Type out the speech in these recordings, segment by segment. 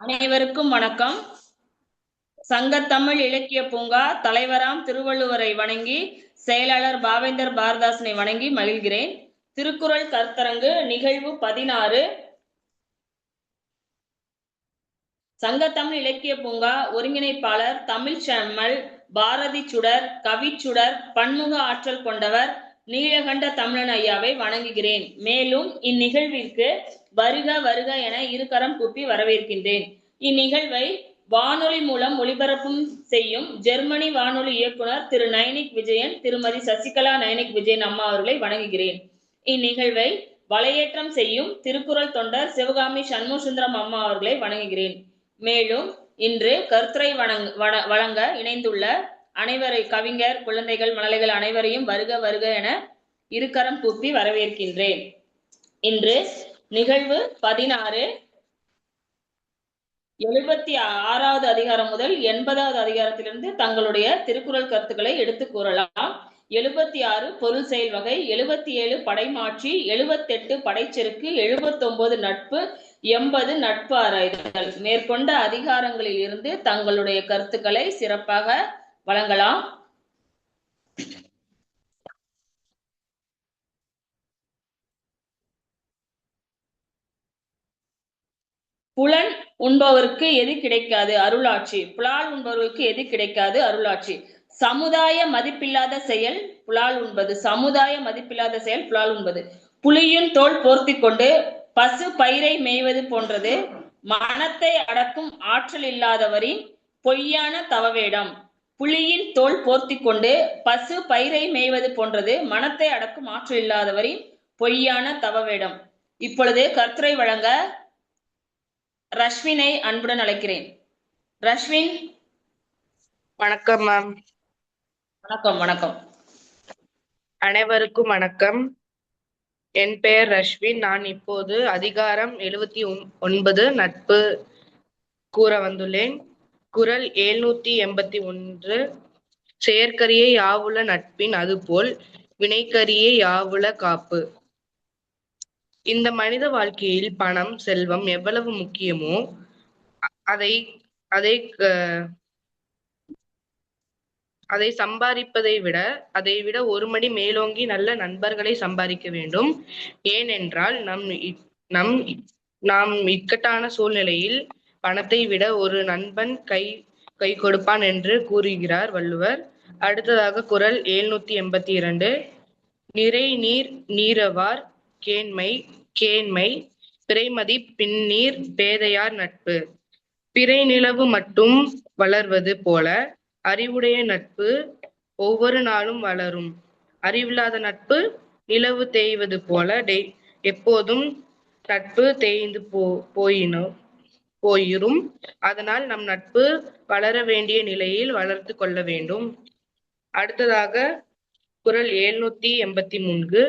அனைவருக்கும் வணக்கம். சங்கத்தமிழ் இலக்கிய பூங்கா தலைவராம் திருவள்ளுவரை வணங்கி செயலாளர் பாவேந்தர் பாரதாசனை வணங்கி மகிழ்கிறேன். திருக்குறள் கருத்தரங்கு நிகழ்வு 16. சங்கத்தமிழ் இலக்கிய பூங்கா ஒருங்கிணைப்பாளர் தமிழ் செம்மல் பாரதி சுடர் கவிச்சுடர் பன்முக ஆற்றல் கொண்டவர் நீலகண்ட தமிழன் ஐயாவை வணங்குகிறேன். மேலும் இந்நிகழ்விற்கு வருக வருக என இருகரம் கூப்பி வரவேற்கின்றேன். இந்நிகழ்வை வானொலி மூலம் ஒளிபரப்பும் செய்யும் ஜெர்மனி வானொலி இயக்குனர் திரு நயனிக் விஜயன், திருமதி சசிகலா நயனிக் விஜயன் அம்மா அவர்களை வணங்குகிறேன். இந்நிகழ்வை வலையேற்றம் செய்யும் திருக்குறள் தொண்டர் சிவகாமி சண்முகசுந்தரம் அம்மா அவர்களை வணங்குகிறேன். மேலும் இன்று கருத்துரை வழங்க இணைந்துள்ள அனைவரை கவிஞர், குழந்தைகள், மழலைகள் அனைவரையும் வருக வருக என இருகரம் கூப்பி வரவேற்கின்றேன். இன்று நிகழ்வு 16 76வது அதிகாரம் முதல் 80வது அதிகாரத்திலிருந்து தங்களுடைய திருக்குறள் கருத்துக்களை எடுத்து கூறலாம். 76 பொருள் செயல் வகை, 77 படைமாற்றி, 78 படைச்செருக்கு, 79 நட்பு, 80 நட்பு ஆராய்தல். மேற்கொண்ட அதிகாரங்களில் இருந்து தங்களுடைய கருத்துக்களை சிறப்பாக வழங்கலாம். புலன் உண்பவருக்கு எது கிடைக்காது? அருளாட்சி. புலால் உண்பவர்களுக்கு எது கிடைக்காது? அருளாட்சி. சமுதாய மதிப்பில்லாத செயல் புலால் உண்பது. சமுதாய மதிப்பில்லாத செயல் புலால் உண்பது. புலியின் தோல் போர்த்தி கொண்டு பசு பயிரை மேய்வது போன்றது மனத்தை அடக்கும் ஆற்றல் இல்லாதவரின் பொய்யான தவவேடம். புலியின் தோல் போர்த்தி கொண்டு பசு பயிரை மேய்வது போன்றது மனத்தை அடக்கும் ஆற்றல் இல்லாதவரின் பொய்யான தவவேடம். இப்பொழுது கருத்துரை வழங்க ரஷ்வினை அன்புடன் அழைக்கிறேன். ரஷ்வின். வணக்கம் மேம். வணக்கம். வணக்கம். அனைவருக்கும் வணக்கம். என் பெயர் ரஷ்வின். நான் இப்போது அதிகாரம் 79 நட்பு கூற வந்துள்ளேன். குறள் 781. செயற்கரிய யாவுல நட்பின் அதுபோல் வினைக்கரிய யாவுல காப்பு. இந்த மனித வாழ்க்கையில் பணம், செல்வம் எவ்வளவு முக்கியமோ அதை சம்பாதிப்பதை விட அதைவிட ஒரு மணி மேலோங்கி நல்ல நண்பர்களை சம்பாதிக்க வேண்டும். ஏனென்றால் நாம் இக்கட்டான சூழ்நிலையில் பணத்தை விட ஒரு நண்பன் கை கொடுப்பான் என்று கூறுகிறார் வள்ளுவர். அடுத்ததாக குறள் 782. நிறை நீர் நீரவார் கேண்மை பிறைமதி பின்னீர் பேதையார் நட்பு. பிறை நிலவு மட்டும் வளர்வது போல அறிவுடைய நட்பு ஒவ்வொரு நாளும் வளரும். அறிவில்லாத நட்பு நிலவு தேய்வது போல எப்போதும் நட்பு தேய்ந்து போயிரும். அதனால் நம் நட்பு வளர வேண்டிய நிலையில் வளர்த்து கொள்ள வேண்டும். அடுத்ததாக குறள் 783.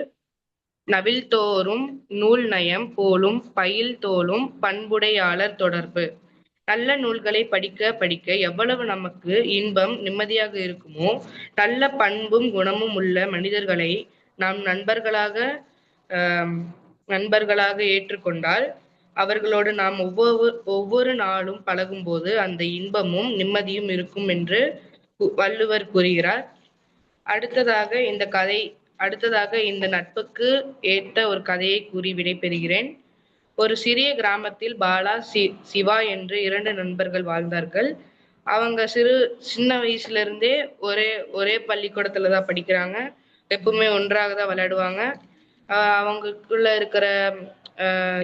நவில் தோறும் நூல் நயம் போலும் பயில் தோலும் பண்புடையாளர் தொடர்பு. நல்ல நூல்களை படிக்க படிக்க எவ்வளவு நமக்கு இன்பம் நிம்மதியாக இருக்குமோ, நல்ல பண்பும் குணமும் உள்ள மனிதர்களை நாம் நண்பர்களாக ஏற்றுக்கொண்டால் அவர்களோடு நாம் ஒவ்வொரு நாளும் பழகும் போது அந்த இன்பமும் நிம்மதியும் இருக்கும் என்று வள்ளுவர் கூறுகிறார். அடுத்ததாக இந்த நட்புக்கு ஏற்ற ஒரு கதையை கூறி விடைபெறுகிறேன். ஒரு சிறிய கிராமத்தில் பாலா, சிவா என்று 2 நண்பர்கள் வாழ்ந்தார்கள். அவங்க சின்ன வயசுல இருந்தே ஒரே பள்ளிக்கூடத்துல தான் படிக்கிறாங்க. எப்பவுமே ஒன்றாக தான் விளையாடுவாங்க. அவங்களுக்குள்ள இருக்கிற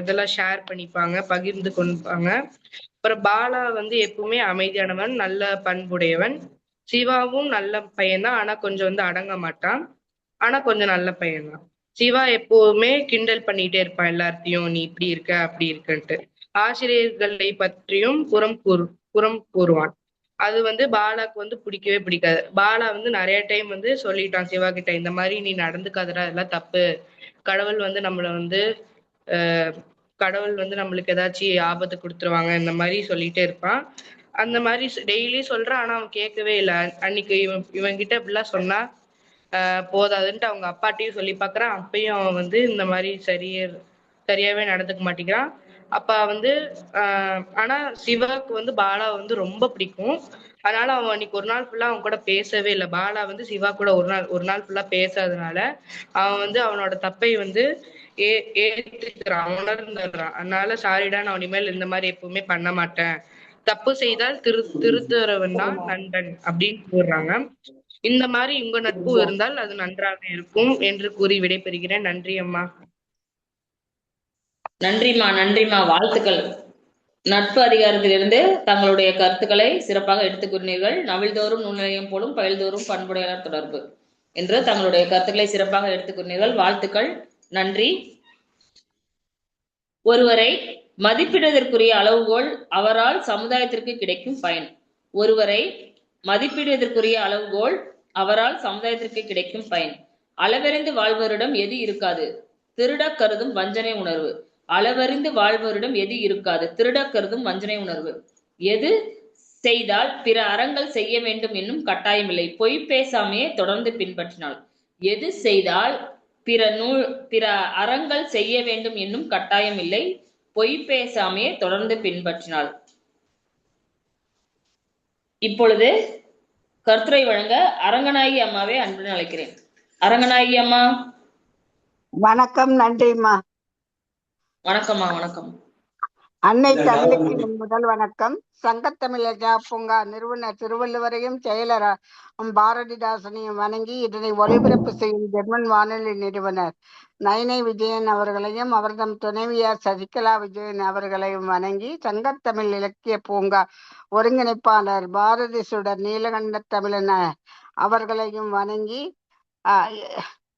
இதெல்லாம் ஷேர் பண்ணிப்பாங்க, பகிர்ந்து கொண்டாங்க. அப்புறம் பாலா எப்பவுமே அமைதியானவன், நல்ல பண்புடையவன். சிவாவும் நல்ல பையன்தான், ஆனா கொஞ்சம் அடங்க மாட்டான். ஆனா கொஞ்சம் நல்ல பையன்தான். சிவா எப்பவுமே கிண்டல் பண்ணிட்டே இருப்பான் எல்லாத்தையும், நீ இப்படி இருக்க அப்படி இருக்கன்ட்டு. ஆசிரியர்களை பற்றியும் புறம் கூறுவான். அது பாலாக்கு பிடிக்கவே பிடிக்காது. பாலா நிறைய டைம் சொல்லிட்டான் சிவா கிட்ட, இந்த மாதிரி நீ நடந்துக்காதடா, அதெல்லாம் தப்பு. கடவுள் நம்மளுக்கு ஏதாச்சும் ஆபத்து கொடுத்துருவாங்க, இந்த மாதிரி சொல்லிட்டே இருப்பான். அந்த மாதிரி டெய்லி சொல்றான், ஆனா அவன் கேட்கவே இல்லை. அன்னைக்கு இவன்கிட்ட இப்படிலாம் சொன்னா போதாதுன்ட்டு அவங்க அப்பாட்டையும் சொல்லி பார்க்குறான். அப்பயும் அவன் இந்த மாதிரி சரியாவே நடந்துக்க மாட்டேங்கிறான். அப்ப வந்து ஆனா சிவாக்கு வந்து பாலா வந்து ரொம்ப பிடிக்கும். அதனால அவன் அன்னைக்கு ஒரு நாள் ஃபுல்லா அவன் கூட பேசவே இல்லை. பாலா வந்து சிவா கூட ஒரு நாள் ஃபுல்லா பேசாதனால அவன் வந்து அவனோட தப்பை வந்து ஏத்துக்கிறான், உணர்ந்துடுறான். அதனால சாரிடா, நான் இனிமேல் இந்த மாதிரி எப்பவுமே பண்ண மாட்டேன், தப்பு செய்தால் திருத்துறவன் தான் நண்பன் அப்படின்னு கூறுறாங்க. இந்த மாதிரி உங்க நட்பு இருந்தால் அது நன்றாக இருக்கும் என்று கூறி விடைபெறுகிறேன். நன்றி அம்மா. நன்றிம்மா, நன்றிம்மா, வாழ்த்துக்கள். நட்பு அதிகாரத்திலிருந்து தங்களுடைய கருத்துக்களை சிறப்பாக எடுத்துக் கூறினீர்கள். நவில்தோறும் நூல்நிலையம் போலும் பயில்தோறும் பண்புடையாளர் தொடர்பு என்று தங்களுடைய கருத்துக்களை சிறப்பாக எடுத்துக் கூறினீர்கள். வாழ்த்துக்கள், நன்றி. ஒருவரை மதிப்பிடுவதற்குரிய அளவுகோல் அவரால் சமுதாயத்திற்கு கிடைக்கும் பயன். ஒருவரை மதிப்பிடுவதற்குரிய அளவுகோல் அவரால் சமுதாயத்திற்கு கிடைக்கும் பயன். அளவறிந்து வாழ்வரிடம் எது இருக்காது? திருடக் கருதும் வஞ்சனை உணர்வு. அளவறிந்து வாழ்வோரிடம் எது இருக்காது? திருடக் கருதும் வஞ்சனை உணர்வு. எது செய்தால் பிற அறங்கள் செய்ய வேண்டும் என்னும் கட்டாயமில்லை, பொய் பேசாமையே தொடர்ந்து பின்பற்றினாள். எது செய்தால் பிற அறங்கள் செய்ய வேண்டும் என்னும் கட்டாயம் இல்லை, பொய் பேசாமையே தொடர்ந்து பின்பற்றினாள். இப்பொழுது கருத்துரை வழங்க அரங்கநாயகி அம்மாவை அன்புடன் அழைக்கிறேன். அரங்கநாயகி அம்மா. வணக்கம். நன்றிம்மா. வணக்கம்மா. வணக்கம். அன்னை தமிழுக்கு முதல் வணக்கம். சங்கத்தமிழக பூங்கா நிறுவனர் திருவள்ளுவரையும் செயலர் பாரதிதாசனையும் வணங்கி இதனை ஒளிபரப்பு செய்யும் ஜெர்மன் வானொலி நிறுவனர் நயனை விஜயன் அவர்களையும் அவர்தம் துணைவியார் சசிகலா விஜயன் அவர்களையும் வணங்கி சங்கத்தமிழ் இலக்கிய பூங்கா ஒருங்கிணைப்பாளர் பாரதி சுடர் நீலகண்ட தமிழன அவர்களையும் வணங்கி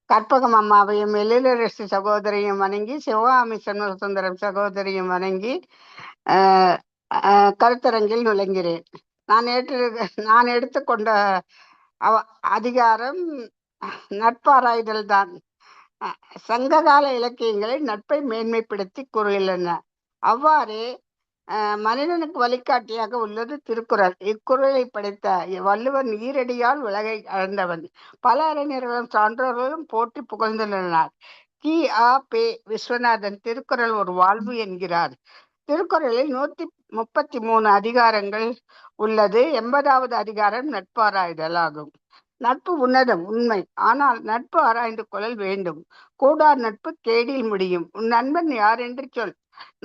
கற்பகம் அம்மாவையும் எழிலரசி சகோதரியும் வணங்கி சிவகாமி சண்முகசுந்தரம் சகோதரியும் வணங்கி கருத்தரங்கில் நுழைகிறேன். நான் எடுத்துக்கொண்ட அதிகாரம் நட்பாராய்தல் தான். சங்ககால இலக்கியங்களை நட்பை மேன்மைப்படுத்தி கூறுகின்றன. அவ்வாறே மனிதனுக்கு வழிகாட்டியாக உள்ளது திருக்குறள். இக்குறளை படைத்த வள்ளுவன் ஈரடியால் உலகை அளந்தவன். பல அறிஞர்களும் சான்றோர்களும் போற்றி புகழ்ந்துள்ளனர். கி.ஆ.பெ. விஸ்வநாதன் திருக்குறள் ஒரு வாழ்வு என்கிறார். திருக்குறளில் 133 அதிகாரங்கள் உள்ளது. 80வது அதிகாரம் நட்பாராய்தல் ஆகும். நட்பு உன்னதம், உண்மை. ஆனால் நட்பு ஆராய்ந்து கொள்ளல் வேண்டும். கூடார் நட்பு கேடில் முடியும். உன் நண்பன் யார் என்று சொல்,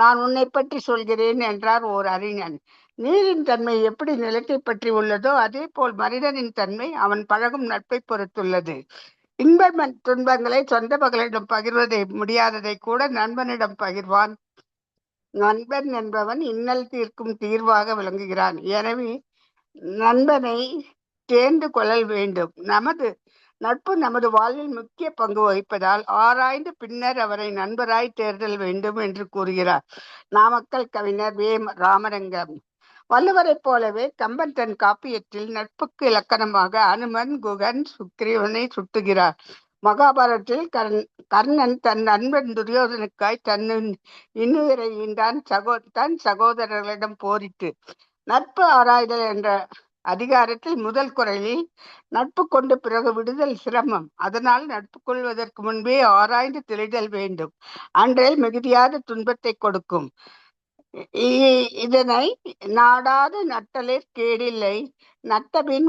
நான் உன்னை பற்றி சொல்கிறேன் என்றார் ஓர் அறிஞன். நீரின் தன்மை எப்படி நிலத்தை பற்றி உள்ளதோ அதே போல் மனிதனின் தன்மை அவன் பழகும் நட்பை பொறுத்துள்ளது. இன்ப துன்பங்களை சொந்த மகளிடம் பகிர்வதை முடியாததை கூட நண்பனிடம் பகிர்வான். நண்பன் என்பவன் இன்னல் தீர்க்கும் தீர்வாக விளங்குகிறான். எனவே நண்பனை தேர்ந்து கொள்ளல் வேண்டும். நட்பு நமது வாழ்வில் முக்கிய பங்கு வகிப்பதால் ஆராய்ந்து பின்னர் அவரை நண்பராய் தேர்தல் வேண்டும் என்று கூறுகிறார் நாமக்கல் கவிஞர் வே. ராமலிங்கம். வள்ளுவரைப் போலவே கம்பன் தன் காப்பியத்தில் நட்புக்கு இலக்கணமாக அனுமன், குகன், சுக்கிரீவனை சுட்டுகிறார். மகாபாரதத்தில் கர்ணன் தன் நண்பன் துரியோதனுக்காய் இன்னுயிரை ஈண்டான் தன் சகோதரர்களிடம் போரிட்டு. நட்பு ஆராய்தல் என்ற அதிகாரத்தில் முதல் குறளில் நட்பு கொண்டு பிறகு விடுதல் சிரமம், அதனால் நட்பு கொள்வதற்கு முன்பே ஆராய்ந்து தெளிதல் வேண்டும், அன்றேல் மிகுதியாத துன்பத்தை கொடுக்கும். இதனை நாடாது நட்டலிற் கேடில்லை, நட்டபின்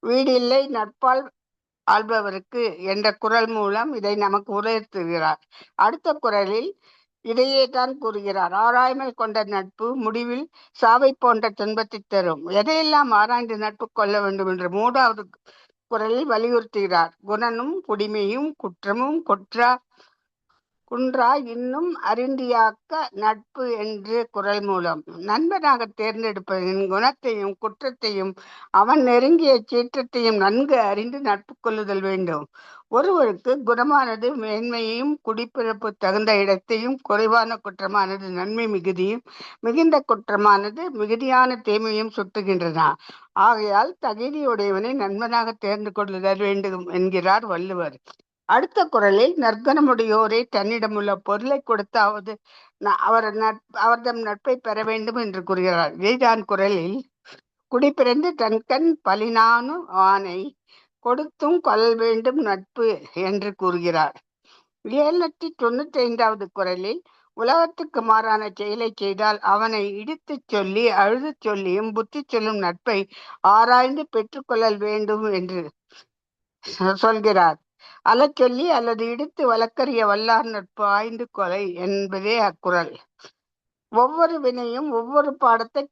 வீடில்லை நட்பால் ஆள்பவருக்கு என்ற குறள் மூலம் இதை நமக்கு உணர்த்துகிறார். அடுத்த குறளில் இதையே தான் கூறுகிறார். ஆராய்மை கொண்ட நட்பு முடிவில் சாவை போன்ற துன்பத்தை தரும். எதையெல்லாம் ஆராய்ந்து நட்பு கொள்ள வேண்டும் என்று 3வது குறளில் வலியுறுத்துகிறார். குணனும் குடிமையும் குற்றமும் குன்றா இன்னும் அறிந்தியாக்க நட்பு என்று குறள் மூலம். நண்பனாக தேர்ந்தெடுப்பதின் குணத்தையும் குற்றத்தையும் அவன் நெருங்கிய சீற்றத்தையும் நன்கு அறிந்து நட்பு கொள்ளுதல் வேண்டும். ஒருவருக்கு குணமானது மேன்மையையும் குடிப்பிறப்பு தகுந்த இடத்தையும், குறைவான குற்றமானது நன்மை மிகுதியும், மிகுந்த குற்றமானது மிகுதியான தீமையும் சுட்டுகின்றன. ஆகையால் தகுதியுடையவனை நண்பனாக தேர்ந்து கொள்ளுதல் வேண்டும் என்கிறார் வள்ளுவர். அடுத்த குறளில் நற்குணமுடையோரை தன்னிடமுள்ள பொருளை கொடுத்தாவது அவர்தம் நட்பை பெற வேண்டும் என்று கூறுகிறார். இதேதான் குறளில் குடிப்பிறந்து தன்கண் பலினானு ஆணை கொடுத்தும் கொள்ளல் வேண்டும் நட்பு என்று கூறுகிறார். 795வது குறளில் உலகத்துக்கு மாறான செயலை செய்தால் அவனை இடித்துச் சொல்லி அழுதுச் சொல்லியும் புத்தி சொல்லும் நட்பை ஆராய்ந்து பெற்றுக்கொள்ளல் வேண்டும் என்று சொல்கிறார். அலச்சொல்லி அல்லது இடித்து வழக்கறிய வல்லார் நட்பு ஆய்ந்து கொலை என்பதே அக்குறள். ஒவ்வொரு வினையும் ஒவ்வொரு பாடத்தை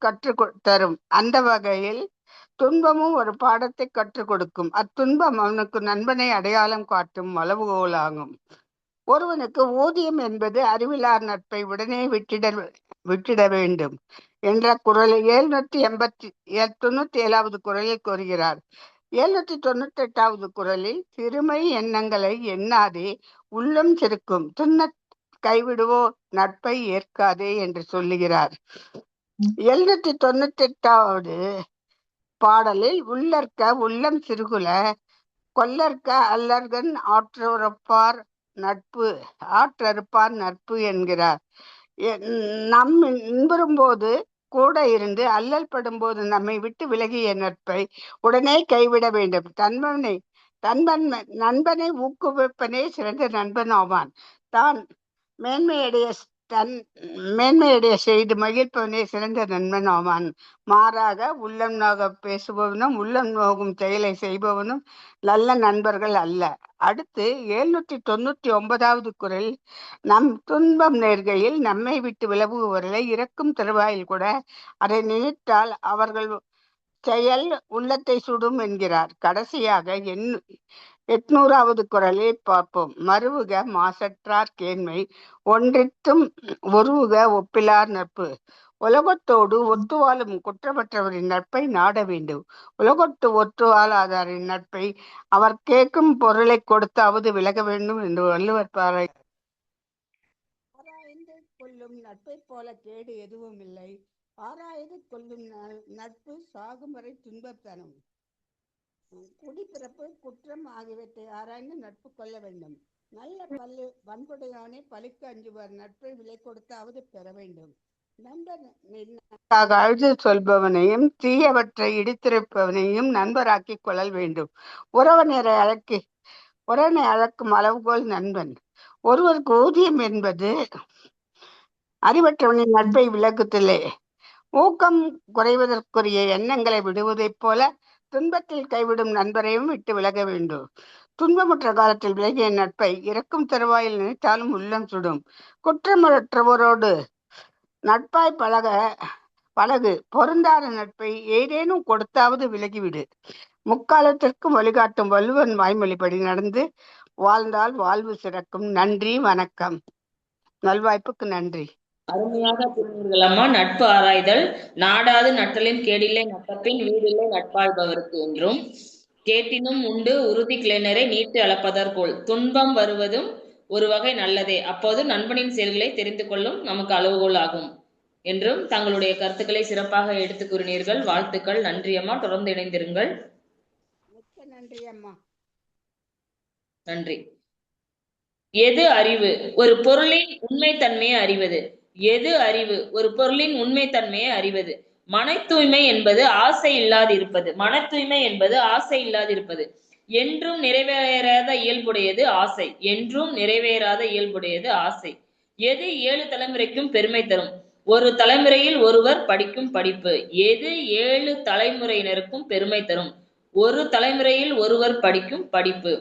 தரும். அந்த வகையில் துன்பமும் ஒரு பாடத்தை கற்றுக் கொடுக்கும். அத்துன்பம் அவனுக்கு நண்பனை அடையாளம் காட்டும் அளவுகோலாகும். ஒருவனுக்கு ஊதியம் என்பது அறிவிலார் நட்பை உடனே விட்டிட வேண்டும் என்ற குறளை 797வது குறளில் கூறுகிறார். 798வது குறளில் சிறுமை எண்ணங்களை எண்ணாதே உள்ளம் சிறுக்கும் துண்ண கைவிடுவோ நட்பை ஏற்காதே என்று சொல்லுகிறார். 798வது பாடலில் உள்ளற்க உள்ளம் சிறுகுல கொல்லற்க அல்லர்கண் ஆற்றறுப்பார் நட்பு என்கிறார். நம் இன்புறும் போது கூட இருந்து அல்லல் படும் போது நம்மை விட்டு விலகிய நட்பை உடனே கைவிட வேண்டும். நண்பனை ஊக்குவிப்பனே சிறந்த நண்பன் ஆவான். தான் மேன்மையடைய செய்து மகிழ்ப்பவனே சிறந்த நண்பன் ஆவான். மாறாக உள்ளம் நோக பேசுபவனும் உள்ளம் நோகும் செயலை செய்பவனும் நல்ல நண்பர்கள் அல்ல. அடுத்து 799வது குறள், நம் துன்பம் நேர்கையில் நம்மை விட்டு விலகுபவர்களை இறக்கும் தருவாயில் கூட அதை நினைத்தால் அவர்கள் செயல் உள்ளத்தை சுடும் என்கிறார். கடைசியாக 800வது குறளை பார்ப்போம். மருவுக மாசற்றார் கேண்மை ஒன்றித்தும் ஒருவுக ஒப்பிலார் நட்பு. உலகத்தோடு ஒத்து வாழும் குற்றமற்றவரின் நட்பை நாட வேண்டும். உலகத்து ஒத்து வாழாதாரின் நட்பை அவர் கேட்கும் பொருளை கொடுத்தாவது விலக வேண்டும் என்று வள்ளுவர் பாராய். ஆராய்ந்து கொள்ளும் நட்பை போல கேடு எதுவும் இல்லை. ஆராய்ந்து கொள்ளும் நட்பு சாகும் வரை துன்பம் தரும். குடிப்பிறப்பு குற்றம் ஆகியவற்றை ஆராய்ந்து நட்பு கொள்ள வேண்டும். நல்ல வன்புடையானே பழிக்கு அஞ்சுவார் நட்பை விலை கொடுத்தாவது பெற வேண்டும். நண்பர் அழுது சொல்பவனையும் தீயவற்றை இடித்திருப்பவனையும் நண்பராக்கி கொள்ளல் வேண்டும். உறவினரை அழைக்கும் அளவுகோல் நண்பன். ஒருவருக்கு ஊதியம் என்பது அறிவற்றவனின் நட்பை விலக்குதலே. ஊக்கம் குறைவதற்குரிய எண்ணங்களை விடுவதைப் போல துன்பத்தில் கைவிடும் நண்பரையும் விட்டு விலக வேண்டும். துன்பமுற்ற காலத்தில் விலகிய நட்பை இறக்கும் தருவாயில் நினைத்தாலும் உள்ளம் சுடும். குற்றமற்றவரோடு நட்பாய் பழகு. பொருந்தாத நட்பை ஏதேனும் கொடுத்தாவது விலகிவிடு. முக்காலத்திற்கும் வழிகாட்டும் வள்ளுவன் வாய்மொழிப்படி நடந்து வாழ்ந்தால் வாழ்வு சிறக்கும். நன்றி, வணக்கம். நல்வாய்ப்புக்கு நன்றி. அருமையாக கூறினீர்கள் அம்மா. நட்பு ஆராய்தல் நாடாது நட்டலின் கேடில்லை நட்பின் வீடில்லை நட்பாள்பவருக்கு என்றும் கேட்டினும் உண்டு உறுதி கிளைஞரை நீட்டு அளப்பதற்கோள். துன்பம் வருவதும் ஒரு வகை நல்லதே, அப்போது நண்பனின் செயல்களை தெரிந்து கொள்ளும் நமக்கு அளவுகோல் ஆகும் என்றும் தங்களுடைய கருத்துக்களை சிறப்பாக எடுத்து கூறினீர்கள். வாழ்த்துக்கள். நன்றி அம்மா. தொடர்ந்து இணைந்திருங்கள். நன்றி அம்மா. நன்றி. எது அறிவு? ஒரு பொருளின் உண்மை தன்மையை அறிவது. எது அறிவு? ஒரு பொருளின் உண்மை தன்மையை அறிவது. மன தூய்மை என்பது ஆசை இல்லாதிருப்பது. மன தூய்மை என்பது ஆசை இல்லாதிருப்பது. என்றும் நிறைவேறாத இயல்புடையது ஆசை. என்றும் நிறைவேறாத இயல்புடையது ஆசை. எது 7 தலைமுறைக்கும் பெருமை தரும்? ஒரு தலைமுறையில் ஒருவர் படிக்கும் படிப்பு. எது 7 தலைமுறையினருக்கும் பெருமை தரும்? ஒரு தலைமுறையில் ஒருவர் படிக்கும் படிப்பு.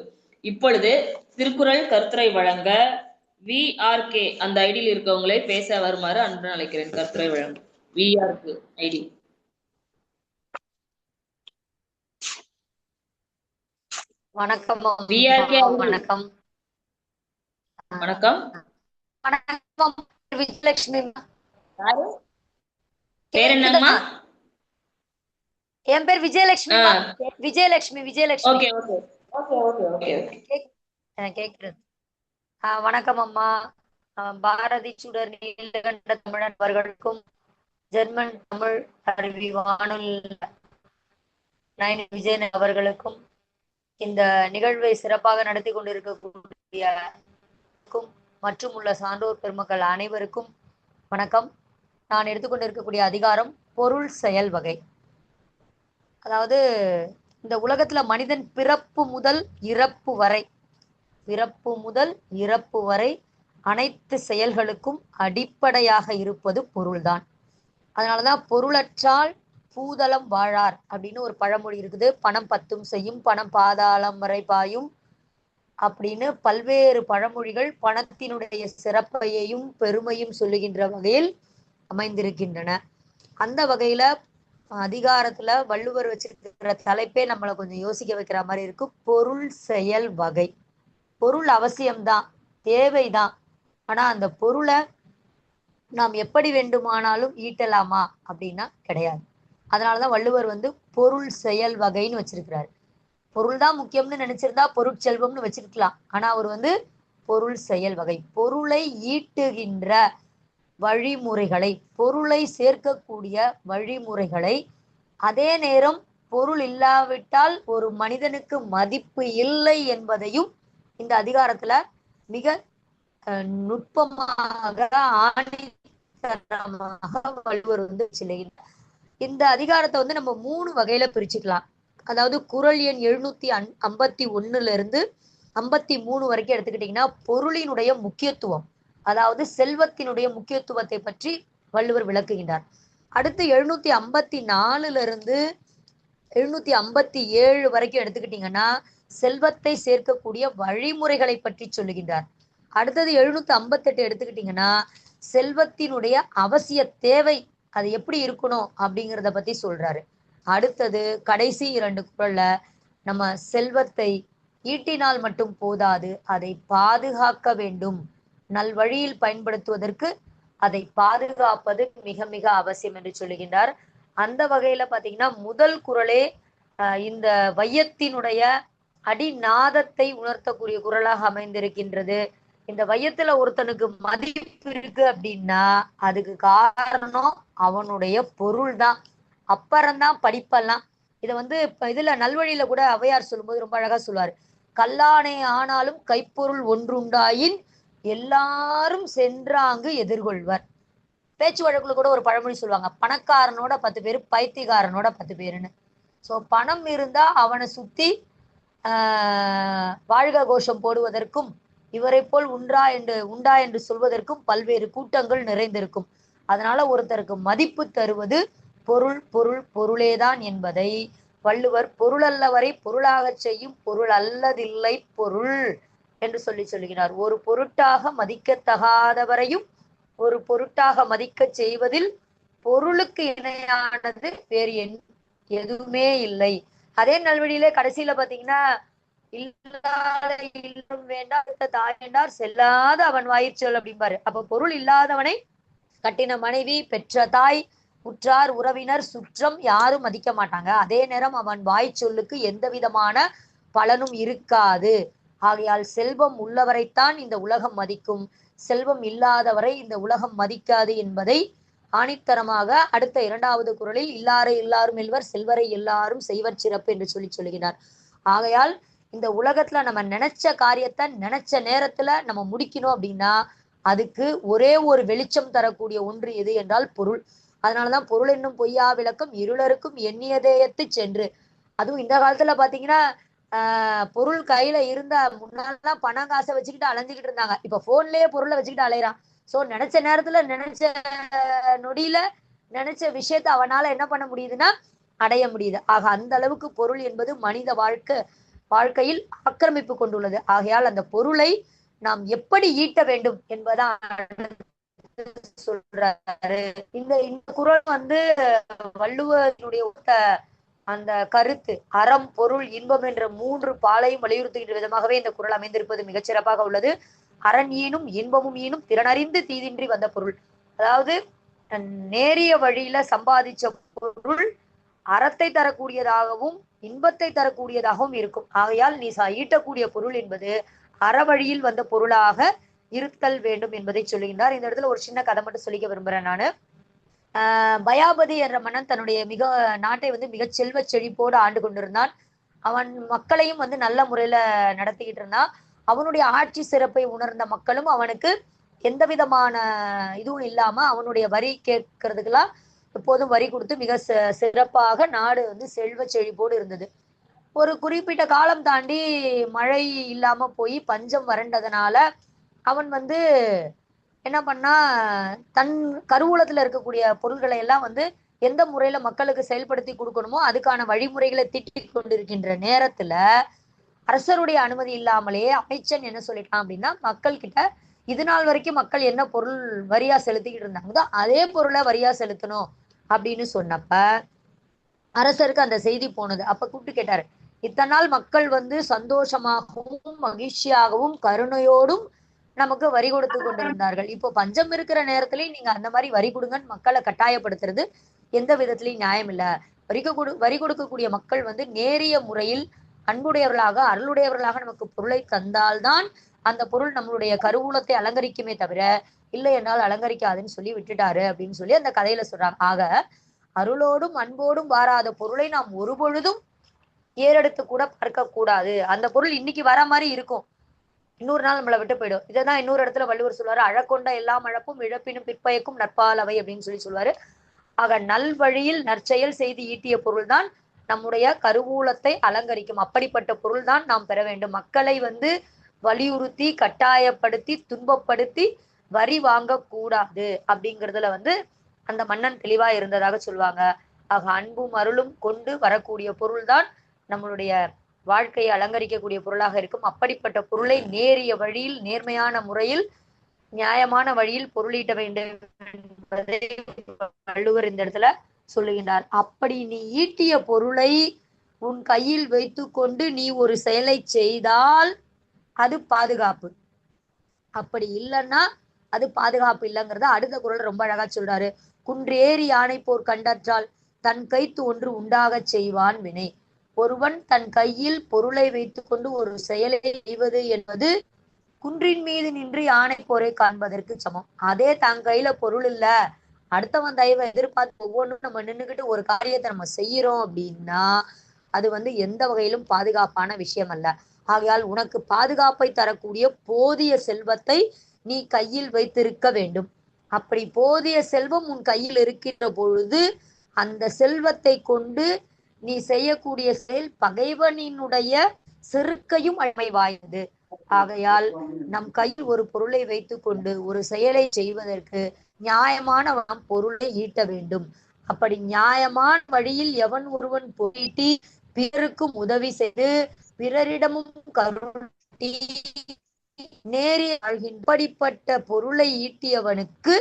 இப்பொழுது திருக்குறள் கருத்துரை வழங்க VRK அந்த ஐடியில் இருக்கவங்களை பேச வருமாறு அன்புடன் அழைக்கிறேன். கருத்துரை வழங்க VRK ஐடி. வணக்கம். VRK வணக்கம். வணக்கம். வணக்கம். விஜயலட்சுமி. பேர் என்னம்மா? என் பேர் Vijayalakshmi. Vijayalakshmi. Okay okay okay okay okay okay. கேக்குறது. வணக்கம் அம்மா. பாரதி சுடர் நீலகண்ட தமிழன் அவர்களுக்கும் ஜெர்மன் தமிழ் அறிவி வானொலி விஜயன் அவர்களுக்கும் இந்த நிகழ்வை சிறப்பாக நடத்தி கொண்டிருக்கக்கூடிய மற்றும் உள்ள சான்றோர் பெருமக்கள் அனைவருக்கும் வணக்கம். நான் எடுத்துக்கொண்டிருக்கக்கூடிய அதிகாரம் பொருள் செயல் வகை. அதாவது இந்த உலகத்துல மனிதன் பிறப்பு முதல் இறப்பு வரை அனைத்து செயல்களுக்கும் அடிப்படையாக இருப்பது பொருள்தான். அதனாலதான் பொருளற்றால் பூதளம் வாழார் அப்படின்னு ஒரு பழமொழி இருக்குது. பணம் பத்தும் செய்யும், பணம் பாதாளம் வரை பாயும் அப்படின்னு பல்வேறு பழமொழிகள் பணத்தினுடைய சிறப்பையும் பெருமையும் சொல்லுகின்ற வகையில் அமைந்திருக்கின்றன. அந்த வகையில அதிகாரத்துல வள்ளுவர் வச்சிருக்கிற தலைப்பே நம்மளை கொஞ்சம் யோசிக்க வைக்கிற மாதிரி இருக்கு. பொருள் செயல் வகை. பொருள் அவசியம்தான், தேவைதான். ஆனா அந்த பொருளை நாம் எப்படி வேண்டுமானாலும் ஈட்டலாமா அப்படின்னா கிடையாது. அதனாலதான் வள்ளுவர் பொருள் செயல் வகைன்னு வச்சிருக்கிறாரு. பொருள் தான் முக்கியம்னு நினைச்சிருந்தா பொருட்செல்வம்னு வச்சிருக்கலாம். ஆனா அவர் பொருள் செயல் வகை, பொருளை ஈட்டுகின்ற வழிமுறைகளை, பொருளை சேர்க்கக்கூடிய வழிமுறைகளை, அதே நேரம் பொருள் இல்லாவிட்டால் ஒரு மனிதனுக்கு மதிப்பு இல்லை என்பதையும் இந்த அதிகாரத்துல மிக நுட்பமாக ஆணித்தரமாக வள்ளுவர் சொல்லுகின்றார். இந்த அதிகாரத்தை நம்ம 3 வகையில பிரிச்சுக்கலாம். அதாவது குறள் எண் 751 53 வரைக்கும் எடுத்துக்கிட்டீங்கன்னா பொருளினுடைய முக்கியத்துவம், அதாவது செல்வத்தினுடைய முக்கியத்துவத்தை பற்றி வள்ளுவர் விளக்குகின்றார். அடுத்து 754 757 வரைக்கும் எடுத்துக்கிட்டீங்கன்னா செல்வத்தை சேர்க்கக்கூடிய வழிமுறைகளை பற்றி சொல்லுகின்றார். அடுத்தது 758 எடுத்துக்கிட்டீங்கன்னா செல்வத்தினுடைய அவசிய தேவை, அது எப்படி இருக்கணும் அப்படிங்கிறத பத்தி சொல்றாரு. அடுத்தது கடைசி 2 குறள்ல நம்ம செல்வத்தை ஈட்டினால் மட்டும் போதாது, அதை பாதுகாக்க வேண்டும், நல்வழியில் பயன்படுத்துவதற்கு அதை பாதுகாப்பது மிக மிக அவசியம் என்று சொல்லுகின்றார். அந்த வகையில பாத்தீங்கன்னா முதல் குறளே இந்த வையத்தினுடைய அடிநாதத்தை உணர்த்தக்கூடிய குறளாக அமைந்திருக்கின்றது. இந்த வையத்துல ஒருத்தனுக்கு மதிப்பு இருக்கு அப்படின்னா அதுக்கு காரணம் அவனுடைய பொருள் தான். அப்புறம்தான் படிப்பெல்லாம். இதை இதுல நல்வழியில கூட ஔவையார் சொல்லும்போது ரொம்ப அழகா சொல்லுவாரு. கல்லானை ஆனாலும் கைப்பொருள் ஒன்றுண்டாயின் எல்லாரும் சென்றாங்கு எதிர்கொள்வர். பேச்சு வழக்குல கூட ஒரு பழமொழி சொல்லுவாங்க, பணக்காரனோட 10 பேரு, பைத்தியக்காரனோட 10 பேருன்னு. சோ பணம் இருந்தா அவனை சுத்தி வாழ்க கோஷம் போடுவதற்கும் இவரை போல் உண்டா என்று சொல்வதற்கும் பல்வேறு கூட்டங்கள் நிறைந்திருக்கும். அதனால ஒருத்தருக்கு மதிப்பு தருவது பொருள், பொருள் பொருளேதான் என்பதை வள்ளுவர் பொருள் அல்லவரை பொருளாக செய்யும் பொருள் அல்லதில்லை பொருள் என்று சொல்லுகிறார். ஒரு பொருட்டாக மதிக்கத்தகாதவரையும் ஒரு பொருட்டாக மதிக்க செய்வதில் பொருளுக்கு இணையானது வேறு எதுவுமே இல்லை. அதே நல்வழியிலே கடைசியில பாத்தீங்கன்னா இல்லாத இல்லம் வேண்டாம் தாய் வேண்டார் செல்லாத அவன் வாயிற்சொல் அப்படிம்பாரு. அப்ப பொருள் இல்லாதவனை கட்டின மனைவி, பெற்ற தாய், உற்றார் உறவினர் சுற்றம் யாரும் மதிக்க மாட்டாங்க. அதே நேரம் அவன் வாய்ச்சொல்லுக்கு எந்த விதமான பலனும் இருக்காது. ஆகையால் செல்வம் உள்ளவரைத்தான் இந்த உலகம் மதிக்கும், செல்வம் இல்லாதவரை இந்த உலகம் மதிக்காது என்பதை ஆணித்தரமாக அடுத்த 2வது குறளில் இல்லாரை எல்லாரும் எல்வர் செல்வரை எல்லாரும் செய்வர் சிறப்பு என்று சொல்லுகிறார். ஆகையால் இந்த உலகத்துல நம்ம நினைச்ச காரியத்தை நினைச்ச நேரத்துல நம்ம முடிக்கணும் அப்படின்னா அதுக்கு ஒரே ஒரு வெளிச்சம் தரக்கூடிய ஒன்று எது என்றால் பொருள். அதனாலதான் பொருள் என்னும் பொய்யா விளக்கம் இருளருக்கும் எண்ணியதேயத்து சென்று. அதுவும் இந்த காலத்துல பாத்தீங்கன்னா பொருள் கையில இருந்த முன்னாலாம் பணம் காசை வச்சுக்கிட்டு அலைஞ்சுக்கிட்டு இருந்தாங்க. இப்ப போன்லயே பொருளை வச்சுக்கிட்டு அலையறான். சோ நினைச்ச நேரத்துல நினைச்ச நொடியில நினைச்ச விஷயத்த அவனால என்ன பண்ண முடியுதுன்னா அடைய முடியுது. ஆக அந்த அளவுக்கு பொருள் என்பது மனித வாழ்க்கையில் ஆக்கிரமிப்பு கொண்டுள்ளது. ஆகையால் அந்த பொருளை நாம் எப்படி ஈட்ட வேண்டும் என்பதான் சொல்றாரு. இந்த குறள் வள்ளுவனுடைய அந்த கருத்து அறம் பொருள் இன்பம் என்ற 3 பாலையும் வலியுறுத்துகின்ற விதமாகவே இந்த குறள் அமைந்திருப்பது மிகச்சிறப்பாக உள்ளது. அரண் ஈனும் இன்பமும் ஈனும் திறனறிந்து தீதின்றி வந்த பொருள். அதாவது நேரிய வழியில சம்பாதிச்ச பொருள் அறத்தை தரக்கூடியதாகவும் இன்பத்தை தரக்கூடியதாகவும் இருக்கும். ஆகையால் நீ ஈட்டக்கூடிய பொருள் என்பது அறவழியில் வந்த பொருளாக இருத்தல் வேண்டும் என்பதை சொல்லுகின்றார். இந்த இடத்துல ஒரு சின்ன கதை மட்டும் சொல்லிக்க விரும்புறேன் நானு. பயாபதி என்ற மன்னன் தன்னுடைய நாட்டை மிக செல்வ செழிப்போடு ஆண்டு கொண்டிருந்தான். அவன் மக்களையும் நல்ல முறையில நடத்திக்கிட்டு இருந்தான். அவனுடைய ஆட்சி சிறப்பை உணர்ந்த மக்களும் அவனுக்கு எந்த விதமான இதுவும் இல்லாம அவனுடைய வரி கேட்கறதுக்கெல்லாம் எப்போதும் வரி கொடுத்து மிக சிறப்பாக நாடு செல்வ செழிப்போடு இருந்தது. ஒரு குறிப்பிட்ட காலம் தாண்டி மழை இல்லாம போய் பஞ்சம் வறண்டதுனால அவன் வந்து என்ன பண்ணா, தன் கருவூலத்துல இருக்கக்கூடிய பொருள்களை எல்லாம் வந்து எந்த முறையில மக்களுக்கு செயல்படுத்தி கொடுக்கணுமோ அதுக்கான வழிமுறைகளை திட்டிக் கொண்டிருக்கின்ற நேரத்துல அரசருடைய அனுமதி இல்லாமலேயே அமைச்சன் என்ன சொல்லிட்டான் அப்படின்னா, மக்கள் கிட்ட இது நாள் வரைக்கும் மக்கள் என்ன பொருள் வரியா செலுத்திக்கிட்டு இருந்தாங்களோ அதே பொருளை வரியா செலுத்தணும் அப்படின்னு சொன்னப்ப அரசருக்கு அந்த செய்தி போனது. அப்ப கூப்பிட்டு கேட்டாரு, இத்தனை நாள் மக்கள் வந்து சந்தோஷமாகவும் மகிழ்ச்சியாகவும் கருணையோடும் நமக்கு வரி கொடுத்து கொண்டிருந்தார்கள். இப்போ பஞ்சம் இருக்கிற நேரத்திலயும் நீங்க அந்த மாதிரி வரி கொடுங்கன்னு மக்களை கட்டாயப்படுத்துறது எந்த விதத்திலையும் நியாயம் இல்ல. வரி கொடுக்கக்கூடிய மக்கள் வந்து நேரிய முறையில் அன்புடையவர்களாக அருளுடையவர்களாக நமக்கு பொருளை தந்தால்தான் அந்த பொருள் நம்மளுடைய கருவூலத்தை அலங்கரிக்குமே தவிர இல்லை என்றால் அலங்கரிக்காதுன்னு சொல்லி விட்டுட்டாரு அப்படின்னு சொல்லி அந்த கதையில சொல்றாங்க. ஆக அருளோடும் அன்போடும் வாராத பொருளை நாம் ஒரு பொழுதும் ஏறெடுத்து கூட பார்க்க கூடாது. அந்த பொருள் இன்னைக்கு வர மாதிரி இருக்கும், இன்னொரு நாள் நம்மளை விட்டு போயிடும். இதைதான் இன்னொரு இடத்துல வள்ளுவர் சொல்லுவாரு, அழக்கொண்ட எல்லாம் அழப்பும் இழப்பினும் பிற்பயக்கும் நற்பாலவை அப்படின்னு சொல்லி சொல்லுவாரு. ஆக நல்வழியில் நற்செயல் செய்து ஈட்டிய பொருள் தான் நம்முடைய கருவூலத்தை அலங்கரிக்கும். அப்படிப்பட்ட பொருள் தான் நாம் பெற வேண்டும். மக்களை வந்து வலியுறுத்தி கட்டாயப்படுத்தி துன்பப்படுத்தி வரி வாங்க கூடாது அப்படிங்கிறதுல வந்து அந்த மன்னன் தெளிவா இருந்ததாக சொல்லுவாங்க. ஆக அன்பும் அருளும் கொண்டு வரக்கூடிய பொருள் தான் நம்மளுடைய வாழ்க்கையை அலங்கரிக்கக்கூடிய பொருளாக இருக்கும். அப்படிப்பட்ட பொருளை நேரிய வழியில் நேர்மையான முறையில் நியாயமான வழியில் பொருளீட்ட வேண்டும் என்பதை வள்ளுவர் இந்த இடத்துல சொல்லுகின்றார். அப்படி நீ ஈட்டிய பொருளை உன் கையில் வைத்து கொண்டு நீ ஒரு செயலை செய்தால் அது பாதுகாப்பு, அப்படி இல்லைன்னா அது பாதுகாப்பு இல்லைங்கிறத அடுத்த குறள் ரொம்ப அழகா சொல்றாரு. குன்றேறி யானை போர் கண்டற்றால் தன் கைத்து ஒன்று உண்டாக செய்வான் வினை. ஒருவன் தன் கையில் பொருளை வைத்துக் கொண்டு ஒரு செயலை செய்வது என்பது குன்றின் மீது நின்று யானை போரை காண்பதற்கு சமம். அதே தன் கையில பொருள் இல்ல, அடுத்தவன் தயவை எதிர்பார்த்து ஒவ்வொன்றும் நம்ம நின்றுகிட்டு ஒரு காரியத்தை நம்ம செய்யறோம் அப்படின்னா அது வந்து எந்த வகையிலும் பாதுகாப்பான விஷயம் அல்ல. ஆகையால் உனக்கு பாதுகாப்பை தரக்கூடிய போதிய செல்வத்தை நீ கையில் வைத்திருக்க வேண்டும். அப்படி போதிய செல்வம் உன் கையில் இருக்கின்ற பொழுது அந்த செல்வத்தை கொண்டு நீ செய்யக்கூடிய செயல் பகைவனினுடைய செருக்கையும் அழிமை வாய்ந்தது. ஆகையால் நம் கையில் ஒரு பொருளை வைத்துக் கொண்டு ஒரு செயலை செய்வதற்கு நியாயமான பொருளை ஈட்ட வேண்டும். அப்படி நியாயமான வழியில் எவன் ஒருவன் பொருளீட்டி பிறருக்கும் உதவி செய்து பிறரிடமும் கருட்டி நேரிய இப்படிப்பட்ட பொருளை ஈட்டியவனுக்கு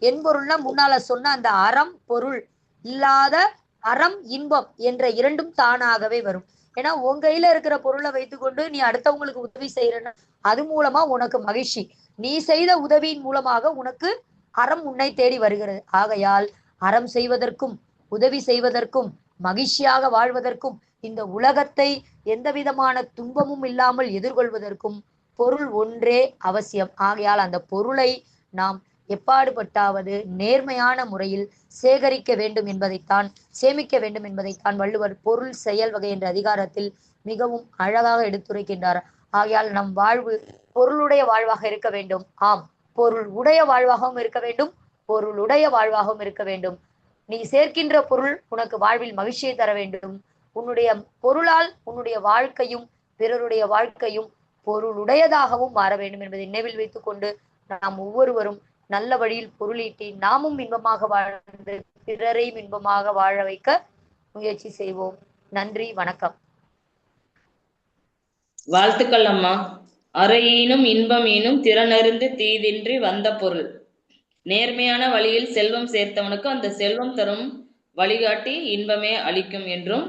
என்பொருள்னா முன்னால சொன்ன அந்த அறம் பொருள் இல்லாத அறம் இன்பம் என்ற இரண்டும் தானாகவே வரும். ஏன்னா உன் கையில இருக்கிற பொருளை வைத்துக்கொண்டு நீ அடுத்தவங்களுக்கு உதவி செய்யறன்னு அது மூலமா உனக்கு மகிழ்ச்சி, நீ செய்த உதவியின் மூலமாக உனக்கு அறம் உன்னை தேடி வருகிறது. ஆகையால் அறம் செய்வதற்கும் உதவி செய்வதற்கும் மகிழ்ச்சியாக வாழ்வதற்கும் இந்த உலகத்தை எந்த விதமான துன்பமும் இல்லாமல் எதிர்கொள்வதற்கும் பொருள் ஒன்றே அவசியம். ஆகையால் அந்த பொருளை நாம் எப்பாடுபட்டாவது நேர்மையான முறையில் சேகரிக்க வேண்டும் என்பதைத்தான், சேமிக்க வேண்டும் என்பதைத்தான் வள்ளுவர் பொருள் செயல் வகை என்ற அதிகாரத்தில் மிகவும் அழகாக எடுத்துரைக்கின்றார். ஆகையால் நம் வாழ்வு பொருளுடைய வாழ்வாக இருக்க வேண்டும். ஆம், பொருள் உடைய வாழ்வாகவும் இருக்க வேண்டும், பொருளுடைய வாழ்வாகவும் இருக்க வேண்டும். நீ சேர்க்கின்ற பொருள் உனக்கு வாழ்வில் மகிழ்ச்சியை தர வேண்டும். உன்னுடைய பொருளால் உன்னுடைய வாழ்க்கையும் பிறருடைய வாழ்க்கையும் பொருளுடையதாகவும் மாற வேண்டும் என்பதை நினைவில் வைத்துக் கொண்டு நாம் ஒவ்வொருவரும் நல்ல வழியில் பொருளீட்டி நாமும் இன்பமாக வாழ்ந்து பிறரையும் இன்பமாக வாழ வைக்க முயற்சி செய்வோம். நன்றி, வணக்கம். வாழ்த்துக்கள் அம்மா. அறையினும் இன்பம் ஈனும் திறனறிந்து தீதின்றி வந்த பொருள். நேர்மையான வழியில் செல்வம் சேர்த்தவனுக்கு அந்த செல்வம் தரும் வழிகாட்டி இன்பமே அளிக்கும் என்றும்,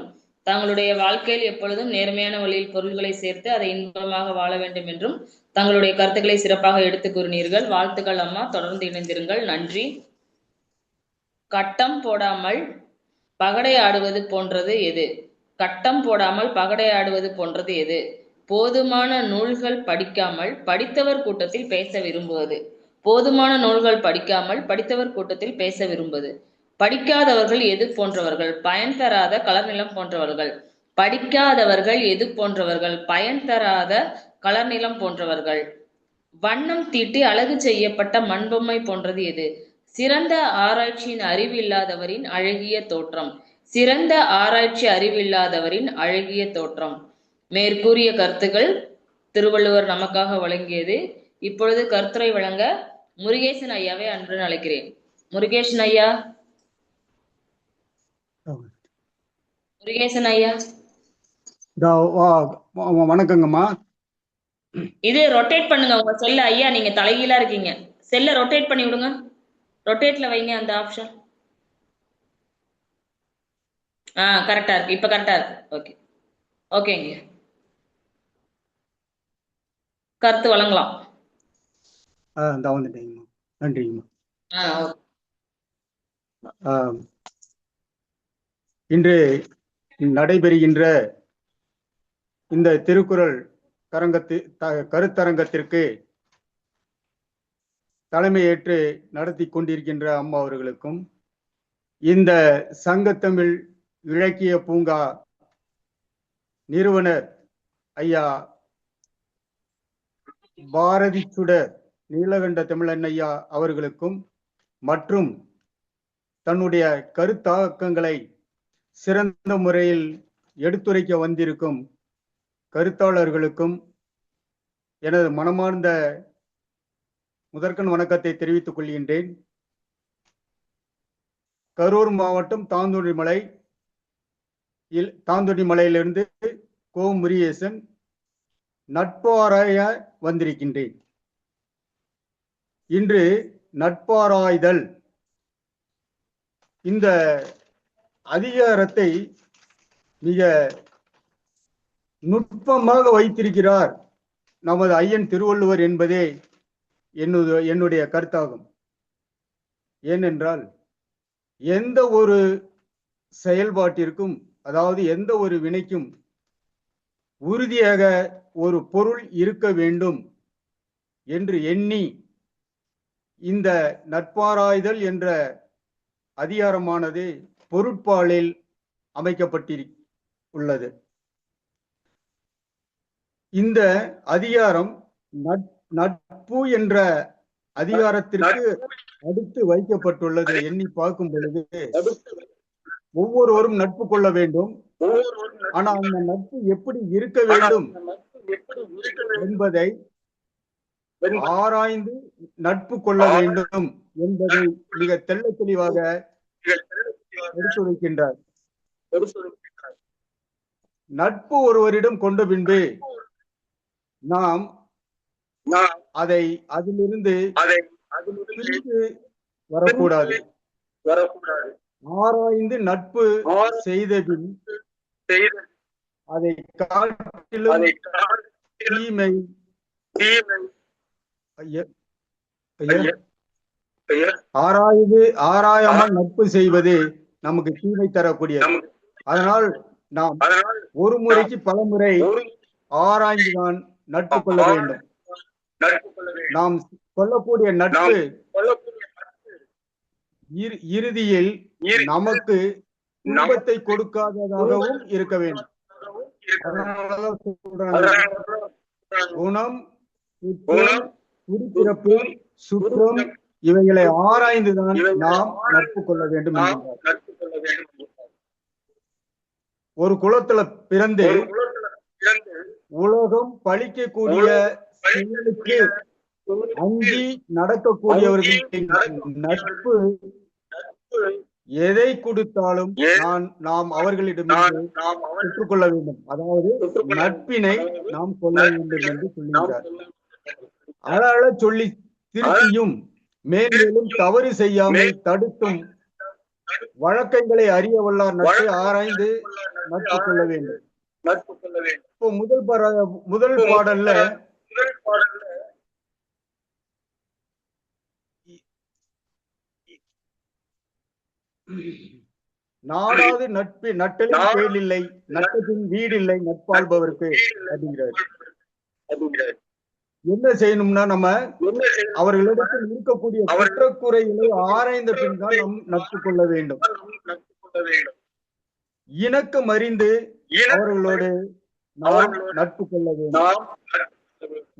தங்களுடைய வாழ்க்கையில் எப்பொழுதும் நேர்மையான வழியில் பொருள்களை சேர்த்து அதை இன்பமாக வாழ வேண்டும் என்றும் தங்களுடைய கருத்துக்களை சிறப்பாக எடுத்து கூறினீர்கள். வாழ்த்துக்கள் அம்மா, தொடர்ந்து இணைந்திருங்கள். நன்றி. கட்டம் போடாமல் பகடை ஆடுவது போன்றது எது? கட்டம் போடாமல் பகடை ஆடுவது போன்றது எது? போதுமான நூல்கள் படிக்காமல் படித்தவர் கூட்டத்தில் பேச விரும்புவது. போதுமான நூல்கள் படிக்காமல் படித்தவர் கூட்டத்தில் பேச விரும்புவது. படிக்காதவர்கள் எது போன்றவர்கள்? பயன் தராத கலர் நிலம் போன்றவர்கள். படிக்காதவர்கள் எது போன்றவர்கள்? பயன் தராத கலர் நிலம் போன்றவர்கள். வண்ணம் தீட்டி அழகு செய்யப்பட்ட மண்பொம்மை போன்றது எது? சிறந்த ஆராய்ச்சியின் அறிவில்லாதவரின் அழகிய தோற்றம். சிறந்த ஆராய்ச்சி அறிவில்லாதவரின் அழகிய தோற்றம். மேற்கூறிய கருத்துக்கள் திருவள்ளுவர் நமக்காக வழங்கியது. இப்பொழுது கருத்துரை வழங்க முருகேசன் ஐயாவை அன்புடன் அழைக்கிறேன். முருகேசன் ஐயா, முருகேசன் ஐயா. வணக்கங்கம்மா. இது ரொட்டேட் பண்ணுங்க உங்க செல்ல. ஐயா நீங்க தலைகீழா இருக்கீங்க, செல்ல ரொட்டேட் பண்ணி விடுங்க. ரொட்டேட்ல வைங்க அந்த ஆப்ஷன். கரெக்டா இருக்கு, இப்ப கரெக்டா இருக்கு. ஓகே, ஓகேங்க, கருத்து வழங்கலாம். வந்துட்டேங்கம்மா, நன்றிங்கம்மா. இன்று நடைபெறுகின்ற இந்த திருக்குறள் கருத்தரங்கத்திற்கு தலைமையேற்று நடத்தி கொண்டிருக்கின்ற அம்மா அவர்களுக்கும், இந்த சங்கத்தமிழ் இலக்கிய பூங்கா நிறுவனர் ஐயா பாரதி சுடர் நீலகண்ட தமிழன் ஐயா அவர்களுக்கும், மற்றும் தன்னுடைய கருத்தாக்கங்களை சிறந்த முறையில் எடுத்துரைக்க வந்திருக்கும் கருத்தாளர்களுக்கும் எனது மனமார்ந்த முதற்கண் வணக்கத்தை தெரிவித்துக் கொள்கின்றேன். கரூர் மாவட்டம் தாந்தோணி மலையிலிருந்து கோ முருகேசன் நட்பாராய வந்திருக்கின்றேன். இன்று நட்பாராய்தல் இந்த அதிகாரத்தை மிக நுட்பமாக வைத்திருக்கிறார் நமது ஐயன் திருவள்ளுவர் என்பதே என்னுடைய கருத்தாகும். ஏனென்றால் எந்த ஒரு செயல்பாட்டிற்கும், அதாவது எந்த ஒரு வினைக்கும் உறுதியாக ஒரு பொருள் இருக்க வேண்டும் என்று எண்ணி இந்த நட்பாராய்தல் என்ற அதிகாரமானது பொருட்பாலில் அமைக்கப்பட்டுள்ளது. இந்த அதிகாரம் நட்பு என்ற அதிகாரத்திற்கு அடுத்து வைக்கப்பட்டுள்ளது. எண்ணி பார்க்கும் பொழுது ஒவ்வொருவரும் நட்பு கொள்ள வேண்டும். ஆனால் அந்த நட்பு எப்படி இருக்க வேண்டும் என்பதை ஆராய்ந்து நட்பு கொள்ள வேண்டும் என்பதை மிக தெள்ள தெளிவாக எடுத்துரைக்கின்றார். நட்பு ஒருவரிடம் கொண்ட பின்பு நாம் அதை அதிலிருந்து பிரித்து வரக்கூடாது. ஆராய்ந்து நட்பு செய்த பின் அதை காட்டிலும் தீமை ஆராயாமல் நட்பு செய்வது நமக்கு தீமை தரக்கூடியது. அதனால் நாம் ஒரு முறைக்கு பல முறை ஆராய்ந்துதான் நட்பு கொள்ள வேண்டும். நாம் கொள்ளக்கூடிய நட்பு இறுதியில் நமக்கு துன்பத்தை கொடுக்காததாகவும் இருக்க வேண்டும். குணம், குறிப்பிறப்பு, சுற்றம் இவைகளை ஆராய்ந்துதான் நாம் நட்பு கொள்ள வேண்டும். ஒரு குலத்துல பிறந்து உலகம் பழிக்கக்கூடிய செயலுக்கு அஞ்சி நடக்கக்கூடியவர்களின் நட்பு எதை கொடுத்தாலும் நாம் அவர்களிடமிருந்து பெற்றுக்கொள்ள வேண்டும். அதாவது நட்பினை நாம் கொள்ள வேண்டும் என்று சொல்லுகிறார். அழ சொல்லி திருப்பியும் மேலும் தவறு செய்யாமல் தடுத்தும் வழக்கங்களை அறிய வல்லார் நட்பை ஆராய்ந்து நட்பு கொள்ள வேண்டும். இப்போ முதல் பாடல்ல நாடாது நட்பு நட்டலின் கேள் இல்லை, நட்பத்தின் வீடு இல்லை, நட்பாள்பவருக்கு அப்படிங்கிறார். என்ன செய்யணும்னா நம்ம அவர்களிடத்தில் இருக்கக்கூடிய குற்றக்குறைகளை ஆராய்ந்த பின் தான் நம் நட்பு கொள்ள வேண்டும். இணக்கம் அறிந்து அவர்களோடு நாம் நட்பு கொள்ள வேண்டும்.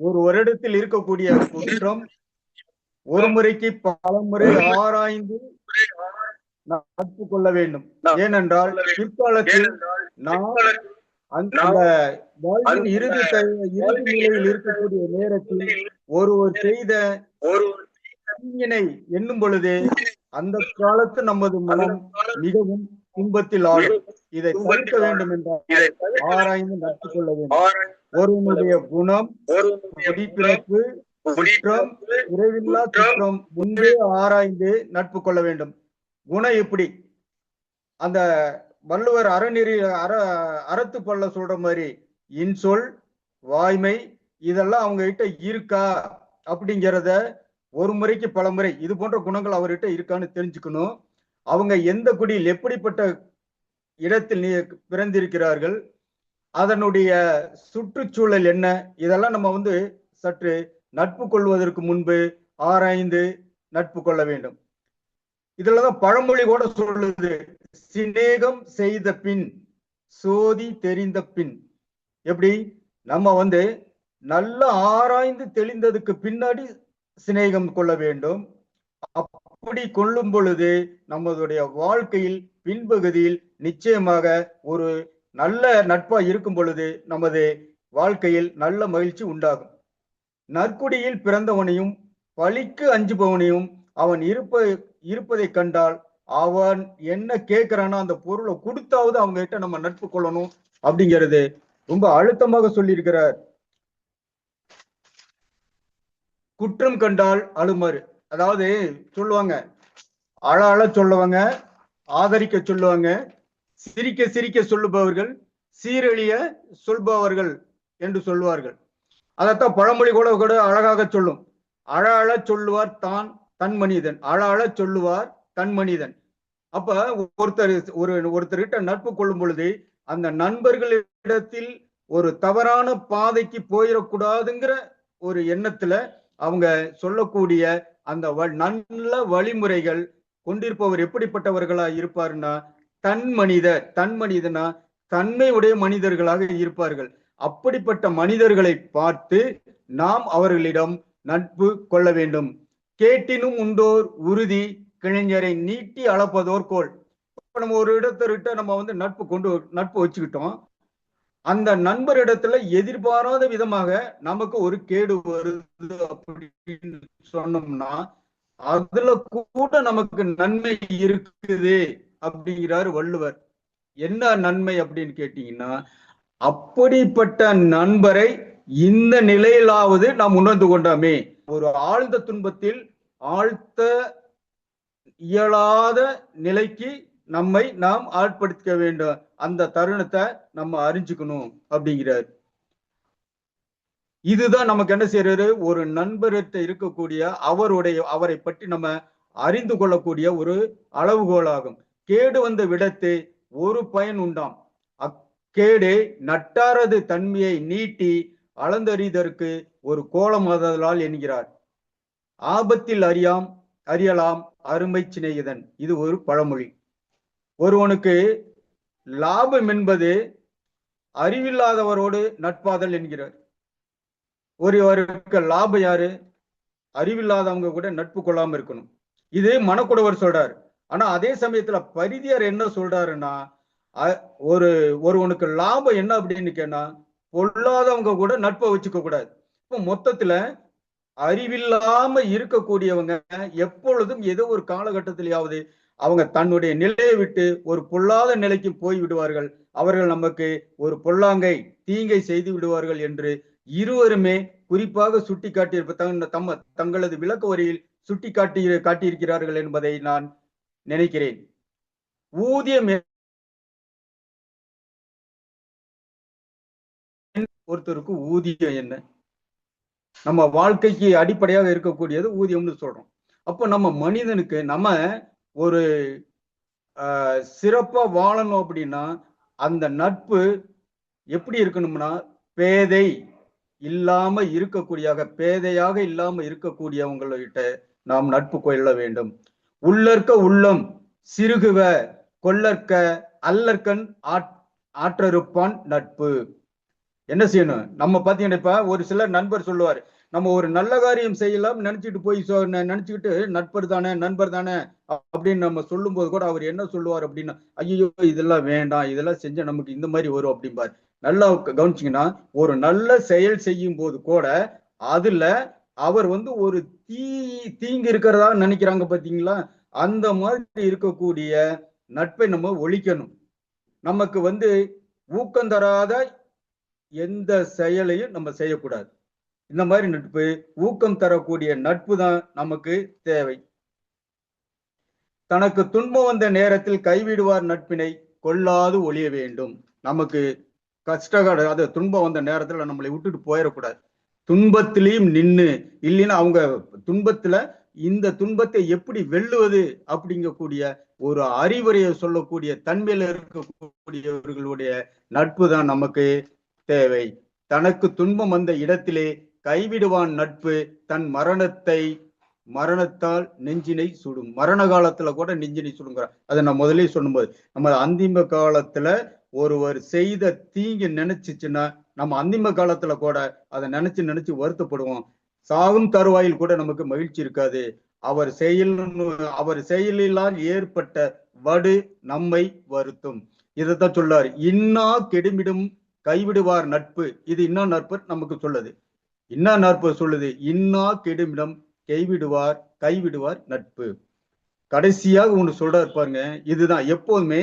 ஒரு வருடத்தில் இருக்கக்கூடிய குற்றம் ஒரு முறைக்கு பல முறை ஆராய்ந்து நட்பு கொள்ள வேண்டும். ஏனென்றால் பிற்காலத்தில் நாம் அந்த வாழ்வின் இறுதி நிலையில் இருக்கக்கூடிய நேரத்தில் ஒருவர் செய்த தீங்கினை எண்ணும் பொழுது அந்த காலத்து நமது மனம் மிகவும் துன்பத்தில் ஆளும். இதை தவிர்க்க வேண்டும் என்றால் ஆராய்ந்து நடத்தி கொள்ள வேண்டும். ஒருவனுடைய குணம், குடிப்பிறப்பு, குற்றம், குறைவில்லா குற்றம் முன்பே ஆராய்ந்து நட்பு கொள்ள வேண்டும். குணம் எப்படி? அந்த வள்ளுவர் அறநெறி அறத்து பல்ல சொல்ற மாதிரி இன்சொல், வாய்மை இதெல்லாம் அவங்க கிட்ட இருக்கா அப்படிங்கிறத ஒரு முறைக்கு பல முறை இது போன்ற குணங்கள் அவர்கிட்ட இருக்கான்னு தெரிஞ்சுக்கணும். அவங்க எந்த குடியில் எப்படிப்பட்ட இடத்தில் பிறந்திருக்கிறார்கள், அதனுடைய சுற்றுச்சூழல் என்ன, இதெல்லாம் நம்ம சற்று நட்பு கொள்வதற்கு முன்பு ஆராய்ந்து நட்பு கொள்ள வேண்டும். இதுலதான் பழமொழி கூட சொல்லுது, சிநேகம் செய்த பின் சோதி தெரிந்த பின். எப்படி? நம்ம நல்லா ஆராய்ந்து தெளிந்ததுக்கு பின்னாடி சிநேகம் கொள்ள வேண்டும். அப்படி கொள்ளும் பொழுது நம்மளுடைய வாழ்க்கையில் பின்பகுதியில் நிச்சயமாக ஒரு நல்ல நட்பா இருக்கும் பொழுது நமது வாழ்க்கையில் நல்ல மகிழ்ச்சி உண்டாகும். நற்குடியில் பிறந்தவனையும் பழிக்கு அஞ்சுபவனையும் அவன் இருப்பதை கண்டால் அவன் என்ன கேட்கிறானோ அந்த பொருளை கொடுத்தாவது அவங்க கிட்ட நம்ம நட்பு கொள்ளணும் அப்படிங்கிறது ரொம்ப அழுத்தமாக சொல்லியிருக்கிறார். குற்றம் கண்டால் அழுமாறு, அதாவது சொல்லுவாங்க, அழ சொல்லுவாங்க, ஆதரிக்க சொல்லுவாங்க, சிரிக்க சிரிக்க சொல்லுபவர்கள் சீரழிய சொல்பவர்கள் என்று சொல்லுவார்கள். அதைத்தான் பழமொழி கூட அழகாக சொல்லும். அழ சொல்லுவார் தான் தன் மனிதன், அழ சொல்லுவார் தன் மனிதன். அப்ப ஒருத்தர்கிட்ட நட்பு கொள்ளும் பொழுது அந்த நண்பர்களிடத்தில் ஒரு தவறான பாதைக்கு போயிடக்கூடாதுங்கிற ஒரு எண்ணத்துல அவங்க சொல்லக்கூடிய அந்த நல்ல வழிமுறைகள் கொண்டிருப்பவர் எப்படிப்பட்டவர்களா இருப்பாருன்னா தன் மனிதனா தன்மை உடைய மனிதர்களாக இருப்பார்கள். அப்படிப்பட்ட மனிதர்களை பார்த்து நாம் அவர்களிடம் நட்பு கொள்ள வேண்டும். கேட்டினும் உண்டோர் உறுதி கிளைஞரை நீட்டி அளப்பதோர் கோல். நம்ம ஒரு இடத்திட்ட நம்ம நட்பு வச்சுக்கிட்டோம். அந்த நண்பரிடத்துல எதிர்பாராத விதமாக நமக்கு ஒரு கேடு வருது அப்படின்னு சொன்னோம்னா அதுல கூட நமக்கு நன்மை இருக்குது அப்படிங்கிறாரு வள்ளுவர். என்ன நன்மை அப்படின்னு கேட்டீங்கன்னா, அப்படிப்பட்ட நண்பரை இந்த நிலையிலாவது நாம் உணர்ந்து கொண்டோமே, ஒரு ஆழ்ந்த துன்பத்தில் ஆழ்த்த இயலாத நிலைக்கு நம்மை நாம் ஆட்படுத்திக்க வேண்டும். அந்த தருணத்தை நம்ம அறிஞ்சுக்கணும் அப்படிங்கிறார். இதுதான் நமக்கு என்ன செய்யறாரு, ஒரு நண்பர்கிட்ட இருக்கக்கூடிய அவரை பற்றி நம்ம அறிந்து கொள்ளக்கூடிய ஒரு அளவுகோலாகும். கேடு வந்த விடத்து ஒரு பயன் உண்டாம், அக்கேடு நட்டாரது தன்மையை நீட்டி அளந்தறிதற்கு ஒரு கோலமாதலால் என்கிறார். ஆபத்தில் அறியலாம் அருமை சிநேகிதன். இது ஒரு பழமொழி. ஒருவனுக்கு லாபம் என்பது அறிவில்லாதவரோடு நட்பாதல் என்கிறார். ஒருவருக்கு லாபம் யாரு? அறிவில்லாதவங்க கூட நட்பு கொள்ளாம இருக்கணும். இது மனக்குடவர் சொல்றாரு. ஆனா அதே சமயத்துல பரிதியார் என்ன சொல்றாருன்னா, ஒருவனுக்கு லாபம் என்ன அப்படின்னு கேட்டா பொல்லாதவங்க கூட நட்பை வச்சுக்க கூடாது. இப்ப மொத்தத்துல அறிவில்லாம இருக்கக்கூடியவங்க எப்பொழுதும் ஏதோ ஒரு காலகட்டத்திலேயாவது அவங்க தன்னுடைய நிலையை விட்டு ஒரு பொல்லாத நிலைக்கு போய் விடுவார்கள். அவர்கள் நமக்கு ஒரு பொல்லாங்கை தீங்கை செய்து விடுவார்கள் என்று இருவருமே குறிப்பாக சுட்டி காட்டியிருப்ப தங்களது விளக்க வரியில் சுட்டி காட்டியிருக்கிறார்கள் என்பதை நான் நினைக்கிறேன். ஊதியம் ஒருத்தருக்கு ஊதியம் என்ன? நம்ம வாழ்க்கைக்கு அடிப்படையாக இருக்கக்கூடியது ஊதியம்னு சொல்றோம். அப்போ நம்ம மனிதனுக்கு நம்ம ஒரு சிறப்பா வாழணும் அப்படின்னா அந்த நட்பு எப்படி இருக்கணும்னா, பேதையாக இல்லாம இருக்கக்கூடியவங்ககிட்ட நாம் நட்பு கொள்ள வேண்டும். உள்ளற்க உள்ளம் சிறுகுவ கொள்ளற்க அல்லற்கண் ஆற்றறுப்பான் நட்பு. என்ன செய்யணும்? நம்ம பாத்தீங்கன்னா இப்ப ஒரு சிலர் நண்பர் சொல்லுவாரு, நம்ம ஒரு நல்ல காரியம் செய்யலாம் நினைச்சிட்டு போய் நினைச்சுக்கிட்டு நண்பர் தானே அப்படின்னு நம்ம சொல்லும் போது கூட அவர் என்ன சொல்லுவார் அப்படின்னா, ஐயோ இதெல்லாம் வேண்டாம், இதெல்லாம் செஞ்சா நமக்கு இந்த மாதிரி வரும் அப்படிம்பார். நல்லா கவனிச்சீங்கன்னா ஒரு நல்ல செயல் செய்யும் போது கூட அதுல அவர் ஒரு தீங்கு இருக்கிறதா நினைக்கிறாங்க பாத்தீங்களா? அந்த மாதிரி இருக்கக்கூடிய நட்பை நம்ம ஒழிக்கணும். நமக்கு ஊக்கம் தராத எந்த செயலையும் நம்ம செய்யக்கூடாது. இந்த மாதிரி நட்பு, ஊக்கம் தரக்கூடிய நட்பு தான் நமக்கு தேவை. தனக்கு துன்பம் வந்த நேரத்தில் கைவிடுவார் நட்பினை கொள்ளாது ஒழிய வேண்டும். நமக்கு கஷ்டகால அது துன்பம் வந்த நேரத்துல நம்மளை விட்டுட்டு போயிடக்கூடாது. துன்பத்திலையும் நின்று இல்லைன்னா அவங்க துன்பத்துல இந்த துன்பத்தை எப்படி வெல்லுவது அப்படிங்கக்கூடிய ஒரு அறிவுரையை சொல்லக்கூடிய தன்மையில இருக்கக்கூடியவர்களுடைய நட்பு தான் நமக்கு தேவை. தனக்கு துன்பம் வந்த இடத்திலே கைவிடுவான் நட்பு தன் மரணத்தால் நெஞ்சினை சுடும். மரண காலத்துல கூட நெஞ்சினை சுடுங்கிற அதை நான் முதலே சொல்லும்போது நம்ம அந்திம காலத்துல ஒருவர் செய்த தீங்கு நினைச்சுச்சுன்னா நம்ம அந்திம காலத்துல கூட அதை நினைச்சு வருத்தப்படுவோம். சாகும் தருவாயில் கூட நமக்கு மகிழ்ச்சி இருக்காது. அவர் செயலிலால் ஏற்பட்ட வடு நம்மை வருத்தும். இதைத்தான் சொல்லாரு, இன்னா கெடுமிடும் கைவிடுவார் நட்பு. இது இன்னா நட்பு நமக்கு சொல்லுது. இன்னா நட்பு சொல்லுது, இன்னா கெடுமிடம் கைவிடுவார் நட்பு. கடைசியாக ஒண்ணு சொல்றாரு பாருங்க. இதுதான் எப்போதுமே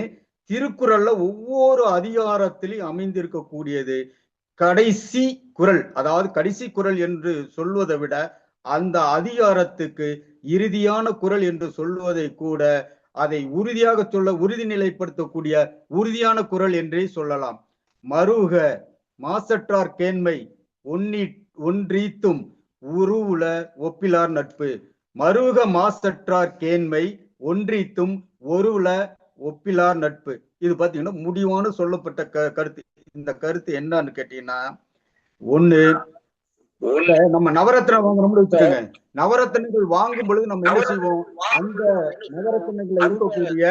திருக்குறள்ல ஒவ்வொரு அதிகாரத்திலையும் அமைந்திருக்கக்கூடியது கடைசி குறள். அதாவது கடைசி குறள் என்று சொல்வதை விட அந்த அதிகாரத்துக்கு இறுதியான குறள் என்று சொல்வதை கூட அதை உறுதியாக உறுதி நிலைப்படுத்தக்கூடிய உறுதியான குறள் என்றே சொல்லலாம். மருக மாசற்றார் கேண்மை ஒன்றீத்தும் உருவுல ஒப்பிலார் நட்பு. மருக மாசற்றார் கேண்மை ஒன்றீத்தும் ஒருவுல ஒப்பிலார் நட்பு. இது பாத்தீங்கன்னா முடிவான சொல்லப்பட்ட கருத்து. இந்த கருத்து என்னன்னு கேட்டீங்கன்னா, ஒண்ணு நம்ம நவரத்னம் வாங்குறோம்னு வச்சுக்கோங்க. நவரத்னங்கள் வாங்கும் பொழுது நம்ம என்ன செய்வோம்? அந்த நவரத்னங்கள்ல இருக்கக்கூடிய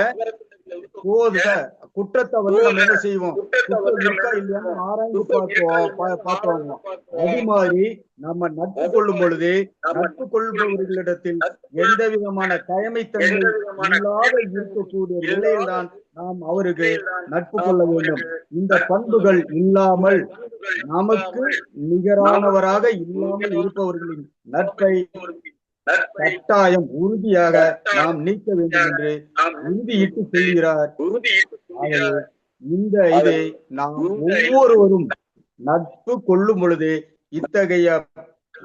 குற்றத்தை நம்ம என்ன செய்வோம்? குற்றம் இருக்கா இல்லையான்னு ஆராய்ந்து பார்ப்போம். அது மாதிரி நம்ம நட்பு கொள்ளும் பொழுது நட்பு கொள்பவர்களிடத்தில் எந்த விதமான கயமைத்தன்மை இல்லாத இருக்கக்கூடிய நிலையில்தான் நாம் அவருக்கு நட்பு கொள்ள வேண்டும். இந்த பண்புகள் இல்லாமல் நமக்கு நிகரானவராக இல்லாமல் இருப்பவர்களின் நட்பை கட்டாயம் உறுதியாக நாம் நீக்க வேண்டும் என்று உறுதியிட்டு சொல்கிறார். இந்த இதை நாம் ஒவ்வொருவரும் நட்பு கொள்ளும் பொழுது இத்தகைய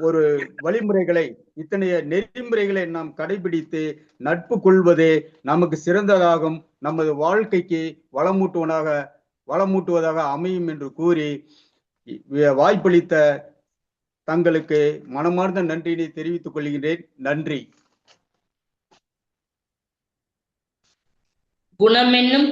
ஒரு வழிமுறைகளை இத்தகைய நெறிமுறைகளை நாம் கடைபிடித்து நட்பு கொள்வதே நமக்கு சிறந்ததாகும், நமது வாழ்க்கைக்கு வளமூட்டுவதாக அமையும் என்று கூறி வாய்ப்பளித்த தங்களுக்கு மனமார்ந்த நன்றியை தெரிவித்துக் கொள்கிறேன். நன்றி. குணமென்னும்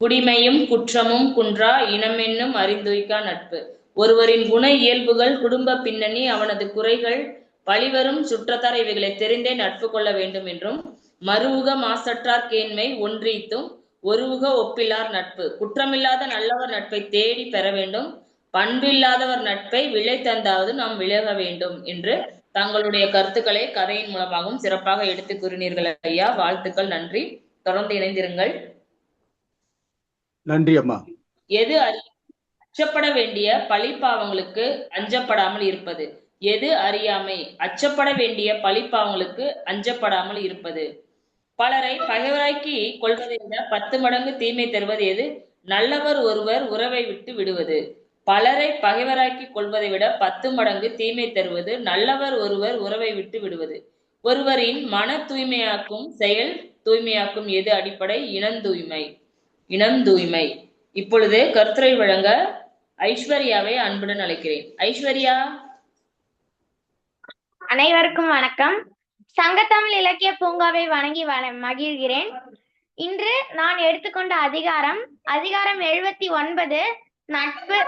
குடிமையும் குற்றமும் குன்றா இனமென்னும் அறிந்துய்க்கா நட்பு. ஒருவரின் குண இயல்புகள், குடும்ப பின்னணி, அவனது குறைகள், பழிவரும் சுற்றத்தார் இவைகளை தெரிந்தே நட்பு கொள்ள வேண்டும் என்றும், மருவுக மாசற்றார் கேண்மை ஒன்றீத்தும் ஒருவுக ஒப்பிலார் நட்பு. குற்றமில்லாத நல்லவர் நட்பை தேடி பெற வேண்டும், பண்பில்லாதவர் நட்பை விலை தந்தாவது நாம் விலக வேண்டும் என்று தங்களுடைய கருத்துக்களை கதையின் மூலமாகவும் சிறப்பாக எடுத்து கூறினீர்கள் ஐயா. வாழ்த்துக்கள், நன்றி. தொடர்ந்து இணைந்திருங்கள். நன்றி அம்மா. எது அச்சப்பட வேண்டிய பழிப்பாவங்களுக்கு அஞ்சப்படாமல் இருப்பது? எது அறியாமை? அச்சப்பட வேண்டிய பழிப்பாவங்களுக்கு அஞ்சப்படாமல் இருப்பது. பலரை பகைவராக்கி கொள்வதை விட 10 மடங்கு தீமை தருவது எது? நல்லவர் ஒருவர் உறவை விட்டு விடுவது. பலரை பகைவராக்கி கொள்வதை விட 10 மடங்கு தீமை தருவது நல்லவர் ஒருவர் உறவை விட்டு விடுவது. ஒருவரின் மன தூய்மையாக்கும் செயல் தூய்மையாக்கும் எது அடிப்படை? இனந்தூய்மை. இப்பொழுது கருத்துரை வழங்க ஐஸ்வர்யாவை அன்புடன் அழைக்கிறேன். ஐஸ்வர்யா. அனைவருக்கும் வணக்கம். சங்கத்தமிழ் இலக்கிய பூங்காவை வணங்கி மகிழ்கிறேன். இன்று நான் எடுத்துக்கொண்ட அதிகாரம் 79 நட்பு.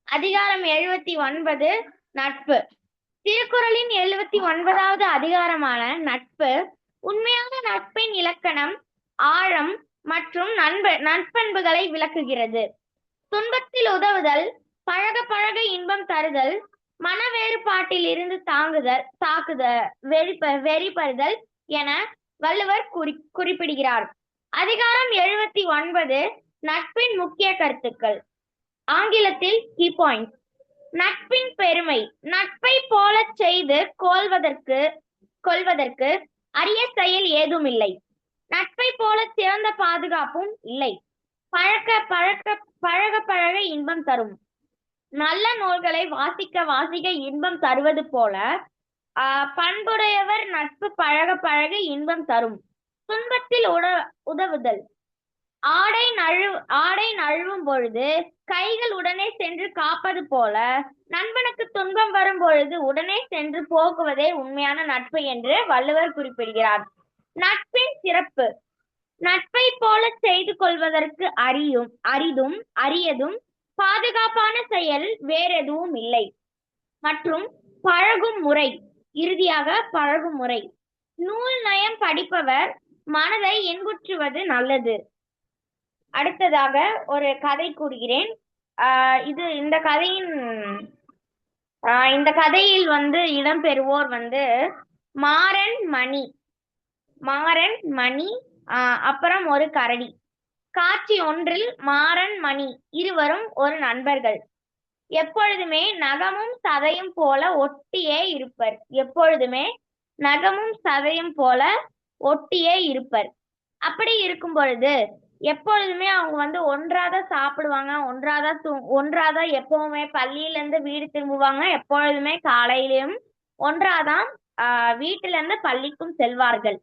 அதிகாரம் 79 நட்பு. திருக்குறளின் 79வது அதிகாரமான நட்பு உண்மையான நட்பின் இலக்கணம், ஆழம் மற்றும் நட்பண்புகளை விளக்குகிறது. துன்பத்தில் உதவுதல், பழக பழக இன்பம் தருதல், மன வேறுபாட்டில் இருந்து வெறிபறுதல் என வள்ளுவர் குறிப்பிடுகிறார். அதிகாரம் 79 நட்பின் முக்கிய கருத்துக்கள். ஆங்கிலத்தில் கீ பாயிண்ட்ஸ். நட்பின் பெருமை. நட்பை போல செய்து கொள்வதற்கு அரிய செயல் ஏதும் இல்லை. நட்பை போல சிறந்த பாதுகாப்பும் இல்லை. பழக பழக இன்பம் தரும். நல்ல நூல்களை வாசிக்க இன்பம் தருவது போல பண்புடையவர் நட்பு பழக பழக இன்பம் தரும். துன்பத்தில் உதவுதல். ஆடை நழுவும் பொழுது கைகள் உடனே சென்று காப்பது போல நண்பனுக்கு துன்பம் வரும் பொழுது உடனே சென்று போக்குவதே உண்மையான நட்பு என்று வள்ளுவர் குறிப்பிடுகிறார். நட்பின் சிறப்பு. நட்பை போல செய்து கொள்வதற்கு அரியதும் பாதுகாப்பான செயல் வேறெதுவும் இல்லை. மற்றும் பழகும் முறை. இறுதியாக பழகும் முறை. நூல் நயம் படிப்பவர் மனதை இன்புற்றுவது நல்லது. அடுத்ததாக ஒரு கதை கூறுகிறேன். இந்த கதையில் இடம்பெறுவோர் மாறன் மணி அப்புறம் ஒரு கரடி. காட்சி ஒன்றில் மாறன் மணி இருவரும் ஒரு நண்பர்கள். எப்பொழுதுமே நகமும் சதையும் போல ஒட்டியே இருப்பர். அப்படி இருக்கும் பொழுது எப்பொழுதுமே அவங்க ஒன்றாதான் சாப்பிடுவாங்க, ஒன்றாதான் எப்பவுமே பள்ளியில இருந்து வீடு திரும்புவாங்க, எப்பொழுதுமே காலையிலும் ஒன்றாதான் வீட்டுல இருந்து பள்ளிக்கும் செல்வார்கள்.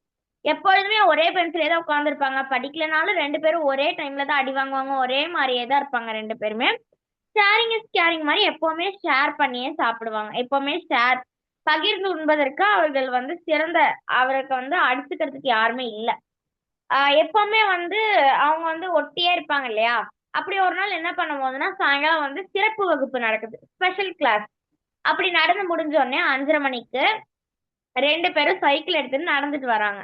எப்பொழுதுமே ஒரே பென்சிலே தான் உட்கார்ந்துருப்பாங்க. படிக்கலனாலும் 2 பேரும் ஒரே டைம்ல தான் அடி வாங்குவாங்க, ஒரே மாதிரியே தான் இருப்பாங்க 2 பேருமே. ஷேரிங் இஸ் கேரிங் மாதிரி எப்பவுமே ஷேர் பண்ணியே சாப்பிடுவாங்க. எப்பவுமே பகிர்ந்து உண்பதற்கு அவர்கள் அவருக்கு அடிச்சுக்கிறதுக்கு யாருமே இல்லை. எப்பவுமே அவங்க ஒட்டியே இருப்பாங்க இல்லையா. அப்படி ஒரு நாள் என்ன பண்ணும் போதுன்னா சாயங்காலம் சிறப்பு வகுப்பு நடக்குது, ஸ்பெஷல் கிளாஸ். அப்படி நடந்து முடிஞ்ச உடனே 5:30 மணிக்கு 2 பேரும் சைக்கிள் எடுத்துட்டு நடந்துட்டு வராங்க.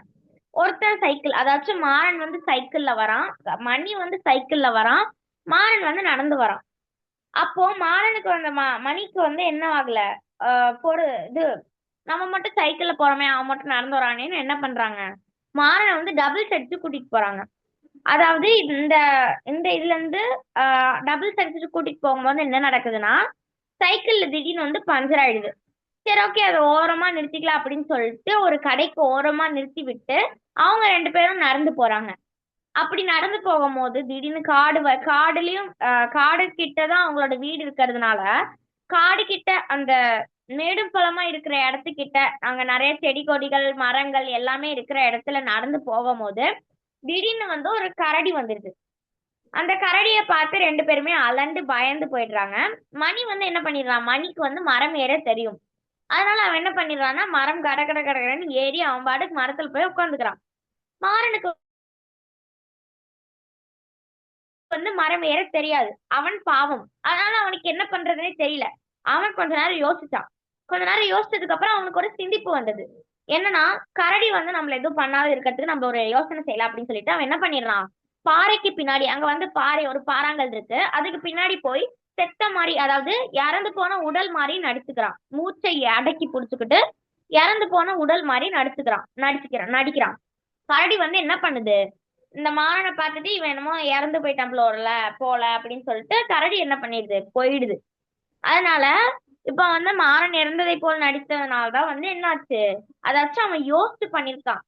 ஒருத்தர் சைக்கிள், அதாச்சும் மாறன் சைக்கிள்ல வரான், மணி சைக்கிள்ல வரான், மாறன் நடந்து வரான். அப்போ மாறனுக்கு மணிக்கு என்ன ஆகல, நம்ம மட்டும் சைக்கிள்ல போறோமே, அவன் மட்டும் நடந்து வரானேன்னு என்ன பண்றாங்க, மாறனை டபுள்ஸ் அடிச்சு கூட்டிட்டு போறாங்க. அதாவது இந்த இதுல இருந்து டபுள்ஸ் அடிச்சுட்டு கூட்டிட்டு போகும்போது என்ன நடக்குதுன்னா, சைக்கிள்ல திடீர்னு பஞ்சர் ஆயிடுது. சரி, ஓகே, அதை ஓரமா நிறுத்திக்கலாம் அப்படின்னு சொல்லிட்டு ஒரு கடைக்கு ஓரமா நிறுத்தி விட்டு அவங்க 2 பேரும் நடந்து போறாங்க. அப்படி நடந்து போகும்போது திடீர்னு காடு கிட்டதான் அவங்களோட வீடு இருக்கிறதுனால காடு கிட்ட அந்த மேடும் பழமா இருக்கிற இடத்துக்கிட்ட அங்க நிறைய செடி கொடிகள் மரங்கள் எல்லாமே இருக்கிற இடத்துல நடந்து போகும்போது திடீர்னு ஒரு கரடி வந்துடுது. அந்த கரடியை பார்த்து 2 பேருமே அலண்டு பயந்து போயிடுறாங்க. மணி என்ன பண்ணிடுறான், மணிக்கு மரம் ஏற தெரியும். அதனால அவன் என்ன பண்ணிடுறான்னா மரம் கடன்னு ஏறி அவன் பாட்டுக்கு மரத்துல போய் உட்காந்துக்கிறான். மாறனுக்கு மரம் ஏற தெரியாது, அவன் பாவம். அதனால அவனுக்கு என்ன பண்றதுன்னே தெரியல. அவன் கொஞ்ச நேரம் யோசிச்சான். கொஞ்ச நேரம் யோசிச்சதுக்கு அப்புறம் அவனுக்கு ஒரு சிந்திப்பு வந்தது. என்னன்னா, கரடி நம்மள எதுவும் பண்ணாத இருக்கிறதுக்கு நம்ம ஒரு யோசனை செய்யலாம் அப்படின்னு சொல்லிட்டு அவன் என்ன பண்ணிடுறான், பாறைக்கு பின்னாடி அங்க ஒரு பாறாங்கல் இருக்கு, அதுக்கு பின்னாடி போய் செத்த மாதிரி, அதாவது இறந்து போன உடல் மாதிரி நடிச்சுக்கிறான். மூச்சை அடக்கி புடிச்சுக்கிட்டு இறந்து போன உடல் மாதிரி நடிக்கிறான். கரடி என்ன பண்ணுது, இந்த மாறனை பார்த்துட்டு இவன் என்னமோ இறந்து போயிட்டான் போல அப்படின்னு சொல்லிட்டு கரடி என்ன பண்ணிடுது, போயிடுது. அதனால இப்ப மாறன் இறந்ததை போல் நடித்ததுனாலதான் என்னாச்சு, அதாச்சும் அவன் யோசிச்சு பண்ணிருக்கான்.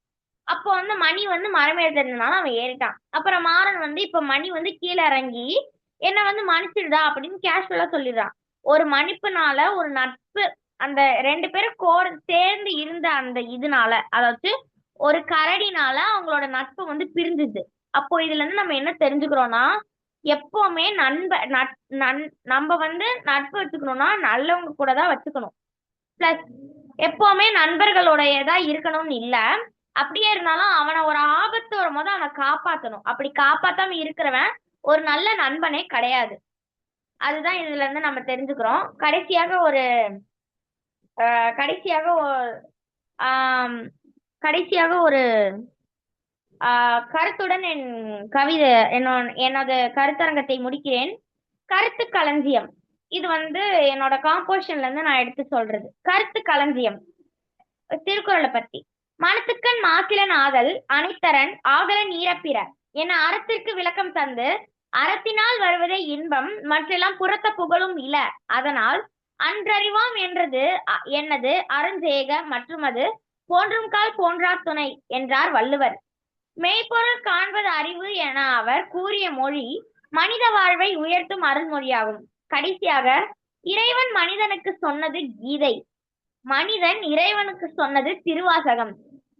அப்போ மணி மரம் ஏறுறதுனால அவன் ஏறிட்டான். அப்புறம் மாறன் இப்ப மணி கீழே இறங்கி என்ன மன்னிச்சிடுதா அப்படின்னு கேஷுவலா சொல்லிடுறான். ஒரு மன்னிப்புனால ஒரு நட்பு, அந்த 2 பேரும் சேர்ந்து இருந்த அந்த இதனால, அதாவது ஒரு கரடினால அவங்களோட நட்பு பிரிஞ்சுது. அப்போ இதுல இருந்து நம்ம என்ன தெரிஞ்சுக்கிறோம்னா, எப்பவுமே நம்ம நட்பு வச்சுக்கணும்னா நல்லவங்க கூட தான் வச்சுக்கணும். பிளஸ் எப்பவுமே நண்பர்களோடையதான் இருக்கணும்னு இல்ல. அப்படியே இருந்தாலும் அவனை ஒரு ஆபத்து வரும்போது அவனை காப்பாத்தணும். அப்படி காப்பாத்தாம இருக்கிறவன் ஒரு நல்ல நண்பனே கிடையாது. அதுதான் இதுல இருந்து நம்ம தெரிஞ்சுக்கிறோம். கடைசியாக ஒரு கருத்துடன் என்னோட கருத்தரங்கத்தை முடிக்கிறேன். கருத்து களஞ்சியம். இது என்னோட காம்போசிஷன்ல இருந்து நான் எடுத்து சொல்றது. கருத்து களஞ்சியம் திருக்குறளை பத்தி. மனத்துக்கண் மாசிலன் ஆதல் அனைத்தரன் ஆகலன் ஈரப்பிற என அறத்திற்கு விளக்கம் தந்து அறத்தினால் வருவதே இன்பம், மற்றெல்லாம் புறத்த புகழும் இல. அதனால் அன்றறிவாம் என்னது அருஞ்சேக மற்றும் அது போன்றும் கால் போன்றார் துணை என்றார் வள்ளுவர். மெய்ப்பொருள் காண்பது அறிவு என அவர் கூறிய மொழி மனித வாழ்வை உயர்த்தும் அருள்மொழியாகும். கடைசியாக இறைவன் மனிதனுக்கு சொன்னது கீதை, மனிதன் இறைவனுக்கு சொன்னது திருவாசகம்,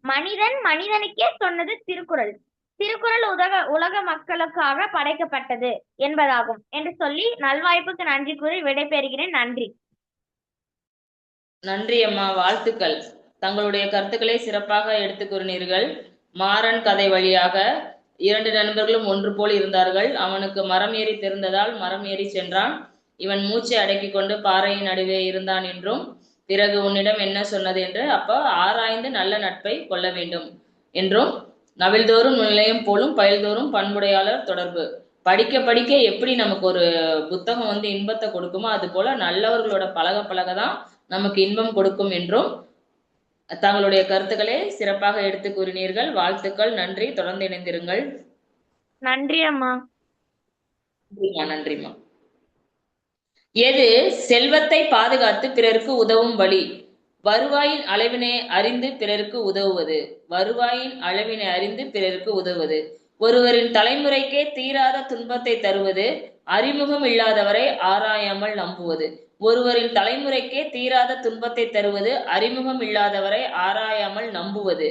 மனிதன் மனிதனுக்கே சொன்னது திருக்குறள். திருக்குறள் உலக மக்களுக்காக படைக்கப்பட்டது என்பதாகும் என்று சொல்லி நல்வாய்ப்புக்கு நன்றி கூறி விடைபெறுகிறேன். நன்றி. நன்றி அம்மா, வாழ்த்துக்கள். தங்களுடைய கருத்துக்களை சிறப்பாக எடுத்து கூறினீர்கள். மாறன் கதை வழியாக 2 நண்பர்களும் ஒன்று போல் இருந்தார்கள். அவனுக்கு மரம் ஏறி தெரிந்ததால் மரம் ஏறி சென்றான். இவன் மூச்சை அடக்கி கொண்டு பாறையின் நடுவே இருந்தான் என்றும், பிறகு உன்னிடம் என்ன சொன்னது என்று அப்போ ஆராய்ந்து நல்ல நட்பை கொள்ள வேண்டும் என்றும், நவில்தோறும் நிலையம் போலும் பயில்தோறும் பண்புடையாளர் தொடர்பு. படிக்க படிக்க எப்படி நமக்கு ஒரு புத்தகம் இன்பத்தை கொடுக்குமோ அது போல நல்லவர்களோட பழக பழகதான் நமக்கு இன்பம் கொடுக்கும் என்றும் தங்களுடைய கருத்துக்களை சிறப்பாக எடுத்து கூறினீர்கள். வாழ்த்துக்கள், நன்றி. தொடர்ந்து இணைந்திருங்கள். நன்றி அம்மா. நன்றிம்மா. எது செல்வத்தை பாதுகாத்து பிறருக்கு உதவும் வழி? வருவாயின் அளவினை அறிந்து பிறருக்கு உதவுவது. வருவாயின் அளவினை அறிந்து பிறருக்கு உதவுவது. ஒருவரின் தலைமுறைக்கே தீராத துன்பத்தை தருவது. அறிமுகம் இல்லாதவரை ஆராயாமல் நம்புவது. ஒருவரின் தலைமுறைக்கே தீராத துன்பத்தை தருவது. அறிமுகம் இல்லாதவரை ஆராயாமல் நம்புவது.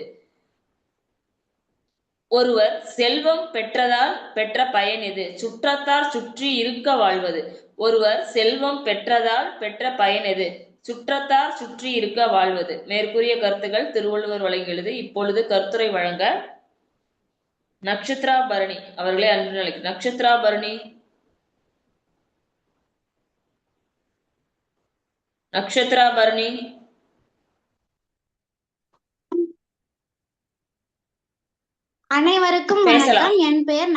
ஒருவர் செல்வம் பெற்றதால் பெற்ற பயன் எது? சுற்றத்தார் சுற்றி இருக்க வாழ்வது. ஒருவர் செல்வம் பெற்றதால் பெற்ற பயன் எது? சுற்றத்தார் சுற்றி இருக்க வாழ்வது. மேற்கூறிய கருத்துக்கள் திருவள்ளுவர் வழங்கியது. இப்பொழுது கருத்துரை வழங்க நட்சத்திரா பரணி அவர்களே அன்பு அழைக்கிறேன். நட்சத்திரா பரணி, நட்சத்திரா பரணி. அனைவருக்கும் வணக்கம். என் பெயர்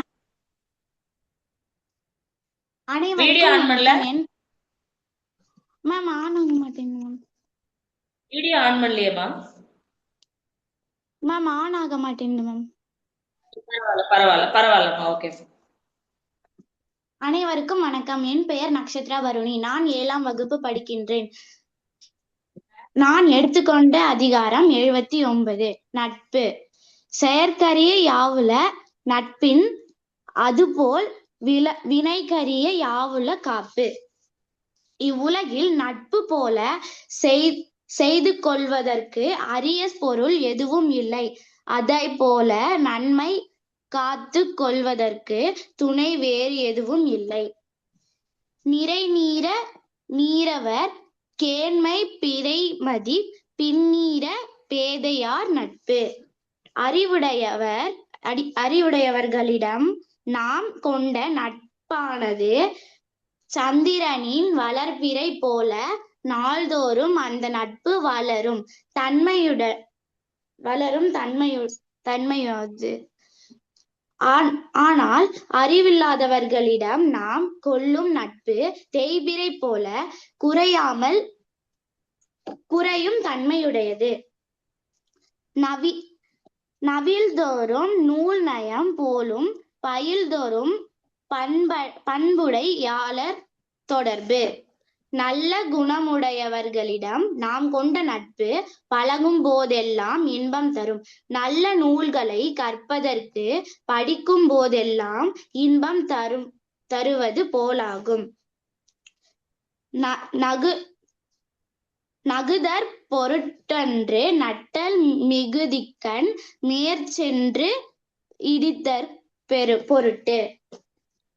மேம் ஆன் ஆக மாட்டேங்குது வீடியோ ஆன் பண்ணலையேமா? மேம் ஆன் ஆக மாட்டேங்குது மேம். பரவாயில்லம்மா, ஓகே. அனைவருக்கும் வணக்கம். என் பெயர் நட்சத்திரா பருணி. நான் 7ஆம் வகுப்பு படிக்கின்றேன். நான் எடுத்துக்கொண்ட அதிகாரம் 79, நட்பு. செயற்கரிய யாவுல நட்பின் அதுபோல் வினைகரிய யாவுல காப்பு. இவ்வுலகில் நட்பு போல செய்து கொள்வதற்கு அரிய பொருள் எதுவும் இல்லை. அதை போல நன்மை காத்து கொள்வதற்கு துணை வேறு எதுவும் இல்லை. நிறை நீரவர் கேண்மை பிறைமதி பின்னீர பேதையார் நட்பு. அறிவுடையவர்களிடம் நாம் கொண்ட நட்பானது சந்திரனின் வளர்பிறை போல நாள்தோறும் அந்த நட்பு வளரும் தன்மையுது. ஆனால் அறிவில்லாதவர்களிடம் நாம் கொள்ளும் நட்பு தேய்பிறை போல குறையும் தன்மையுடையது. நவில்தோறும் நூல் நயம் போலும் பயில்தோறும் பண்புடையாளர் தொடர்பு. நல்ல குணமுடையவர்களிடம் நாம் கொண்ட நட்பு பழகும் போதெல்லாம் இன்பம் தரும். நல்ல நூல்களை கற்பதற்கு படிக்கும் போதெல்லாம் இன்பம் தருவது போலாகும். நகுதற் பொருட்டன்று நட்டல் மிகுதிக்கண் மேற்சென்று இடித்தற் பொருட்டு.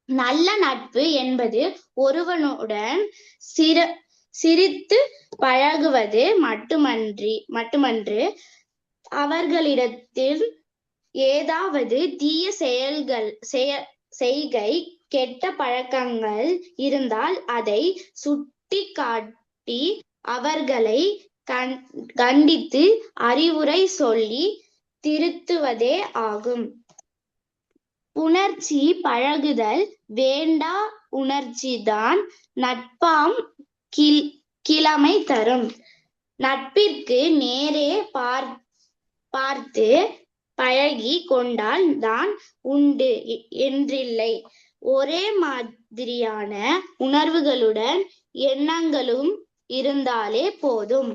நல்ல நட்பு என்பது ஒருவனுடன் சிரித்து பழகுவது மட்டுமன்று அவர்களிடத்தில் ஏதாவது தீய செய்கை கெட்ட பழக்கங்கள் இருந்தால் அதை சுட்டி காட்டி அவர்களை கண்டித்து அறிவுரை சொல்லி திருத்துவதே ஆகும். உணர்ச்சி பழகுதல் வேண்டா உணர்ச்சிதான் நட்பாம் கிழமை தரும். நட்பிற்கு நேரே பார்த்து பழகி கொண்டால் தான் உண்டு என்றில்லை. ஒரே மாதிரியான உணர்வுகளுடன் எண்ணங்களும் இருந்தாலே போதும்.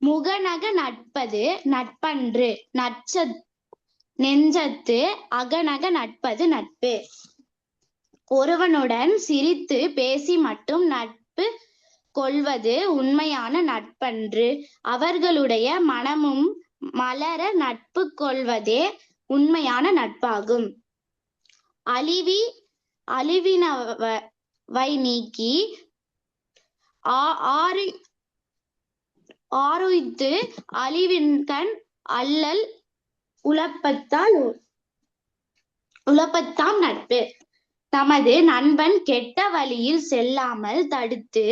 முகநக நட்பது நட்பன்று, நெஞ்சத்து அகநக நட்பது நட்பு. ஒருவனுடன் சிரித்து பேசி மட்டும் நட்பு கொள்வது உண்மையான நட்பன்று. அவர்களுடைய மனமும் மலர நட்பு கொள்வதே உண்மையான நட்பாகும். அழிவினவை நீக்கி ஆருய்த்து அழிவின்கண் அல்லல் உழப்பத்தாம் நட்பு. தமது நண்பன் கெட்ட வழியில் செல்லாமல் தடுத்து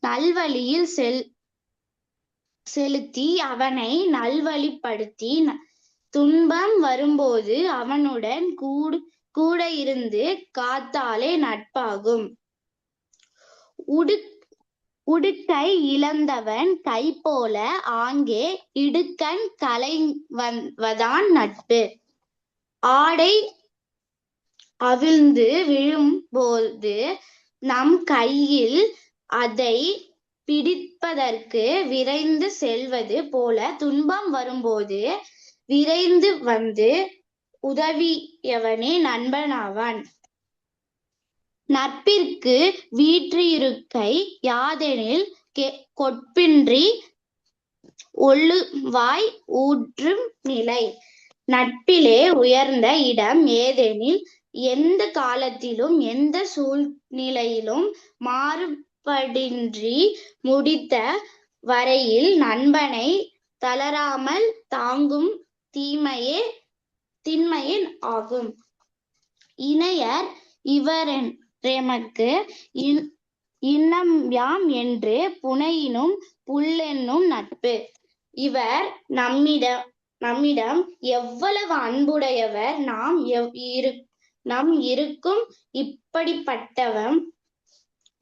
நல்வழியில் செலுத்தி அவனை நல்வழிப்படுத்தி துன்பம் வரும்போது அவனுடன் கூட இருந்து காத்தாலே நட்பாகும். உடுக்கை இழந்தவன் கை போல ஆங்கே இடுக்கண் களைவதான் நட்பு. ஆடை அவிழ்ந்து விழும்போது நம் கையில் அதை பிடிப்பதற்கு விரைந்து செல்வது போல துன்பம் வரும்போது விரைந்து வந்து உதவியவனே நண்பனாவான். நட்பிற்கு வீற்றிருக்கை யாதெனில் கொட்பின்றி ஒள்ளுவாய் ஊற்றும் நிலை. நட்பிலே உயர்ந்த இடம் ஏதெனில் எந்த காலத்திலும் எந்த சூழ்நிலையிலும் மாறுபடின்றி முடித்த வரையில் நண்பனை தளராமல் தாங்கும் திண்மையே ஆகும். இணையர் இவரெமக்கு இன்னம் யாம் என்று புனையினும் புல்லென்னும் நட்பு. இவர் நம்மிடம் எவ்வளவு அன்புடையவர், நாம் இருக்கும் இப்படிப்பட்டவம்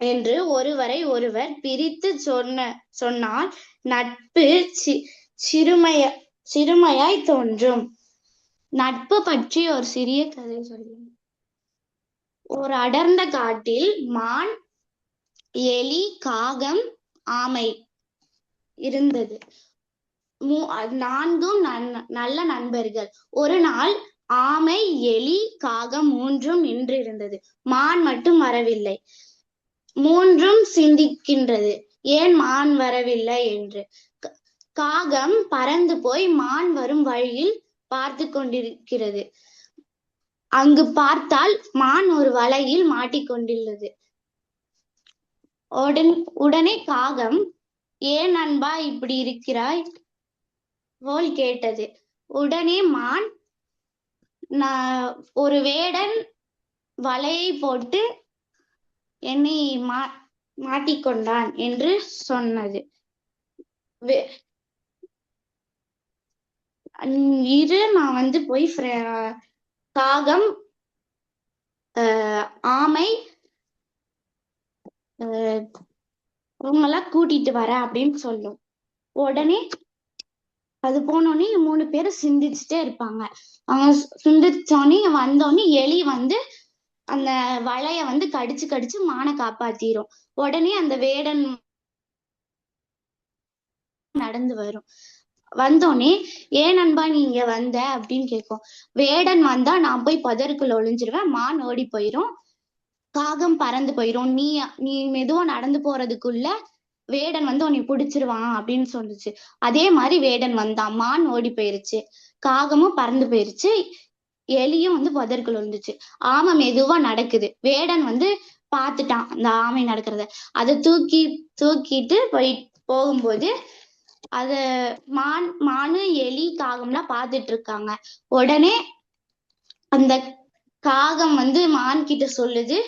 என்று ஒருவரை ஒருவர் பிரித்து சொன்னால் நட்பு சிறுமையாய் தோன்றும். நட்பு பற்றி ஒரு சிறிய கதை சொல்லுங்க. ஒரு அடர்ந்த காட்டில் மான், எலி, காகம், ஆமை இருந்தது. நான்கும் நல்ல நண்பர்கள். ஒரு நாள் ஆமை, எலி, காகம் மூன்றும் நின்றிருந்தது. மான் மட்டும் வரவில்லை. மூன்றும் சிந்திக்கின்றது, ஏன் மான் வரவில்லை என்று. காகம் பறந்து போய் மான் வரும் வழியில் பார்த்து கொண்டிருக்கிறது. அங்கு பார்த்தால் மான் ஒரு வலையில் மாட்டிக்கொண்டுள்ளது. உடனே காகம், ஏன் நண்பா இப்படி இருக்கிறாய் போல் கேட்டது. உடனே மான், ஒரு வேடன் வலையை போட்டு என்னை மாட்டிக்கொண்டான் என்று சொன்னது. நான் போய் காகம், ஆமை இவங்கெல்லாம் கூட்டிட்டு வர அப்படின்னு சொல்லும். உடனே அது போனோடனே 3 பேரும் சிந்திச்சுட்டே இருப்பாங்க. அவங்க சிந்திச்சோடனே வந்தோடனே எலி அந்த வலைய கடிச்சு மானை காப்பாத்திரும். உடனே அந்த வேடன் நடந்து வரும். வந்தோடனே, ஏன் நண்பா நீங்க வந்த அப்படின்னு கேட்கும். வேடன் வந்தா நான் போய் புதருக்குள்ள ஒளிஞ்சிருவேன், மான் ஓடி போயிரும், காகம் பறந்து போயிரும், நீ மெதுவா நடந்து போறதுக்குள்ள வேடன் உன்னை பிடிச்சிருவான் அப்படின்னு சொல்லுச்சு. அதே மாதிரி வேடன் வந்தான், மான் ஓடி போயிருச்சு, காகமும் பறந்து போயிருச்சு, எலியும் புதருக்குள்ள ஒளிஞ்சிச்சு. ஆமை மெதுவா நடக்குது. வேடன் பாத்துட்டான் அந்த ஆமை நடக்கிறத. அதை தூக்கிட்டு போகும்போது அத மானு, எலி, காகம்லாம் பாத்துட்டு இருக்காங்க. உடனே அந்த காகம் மான் கிட்ட சொல்லுது,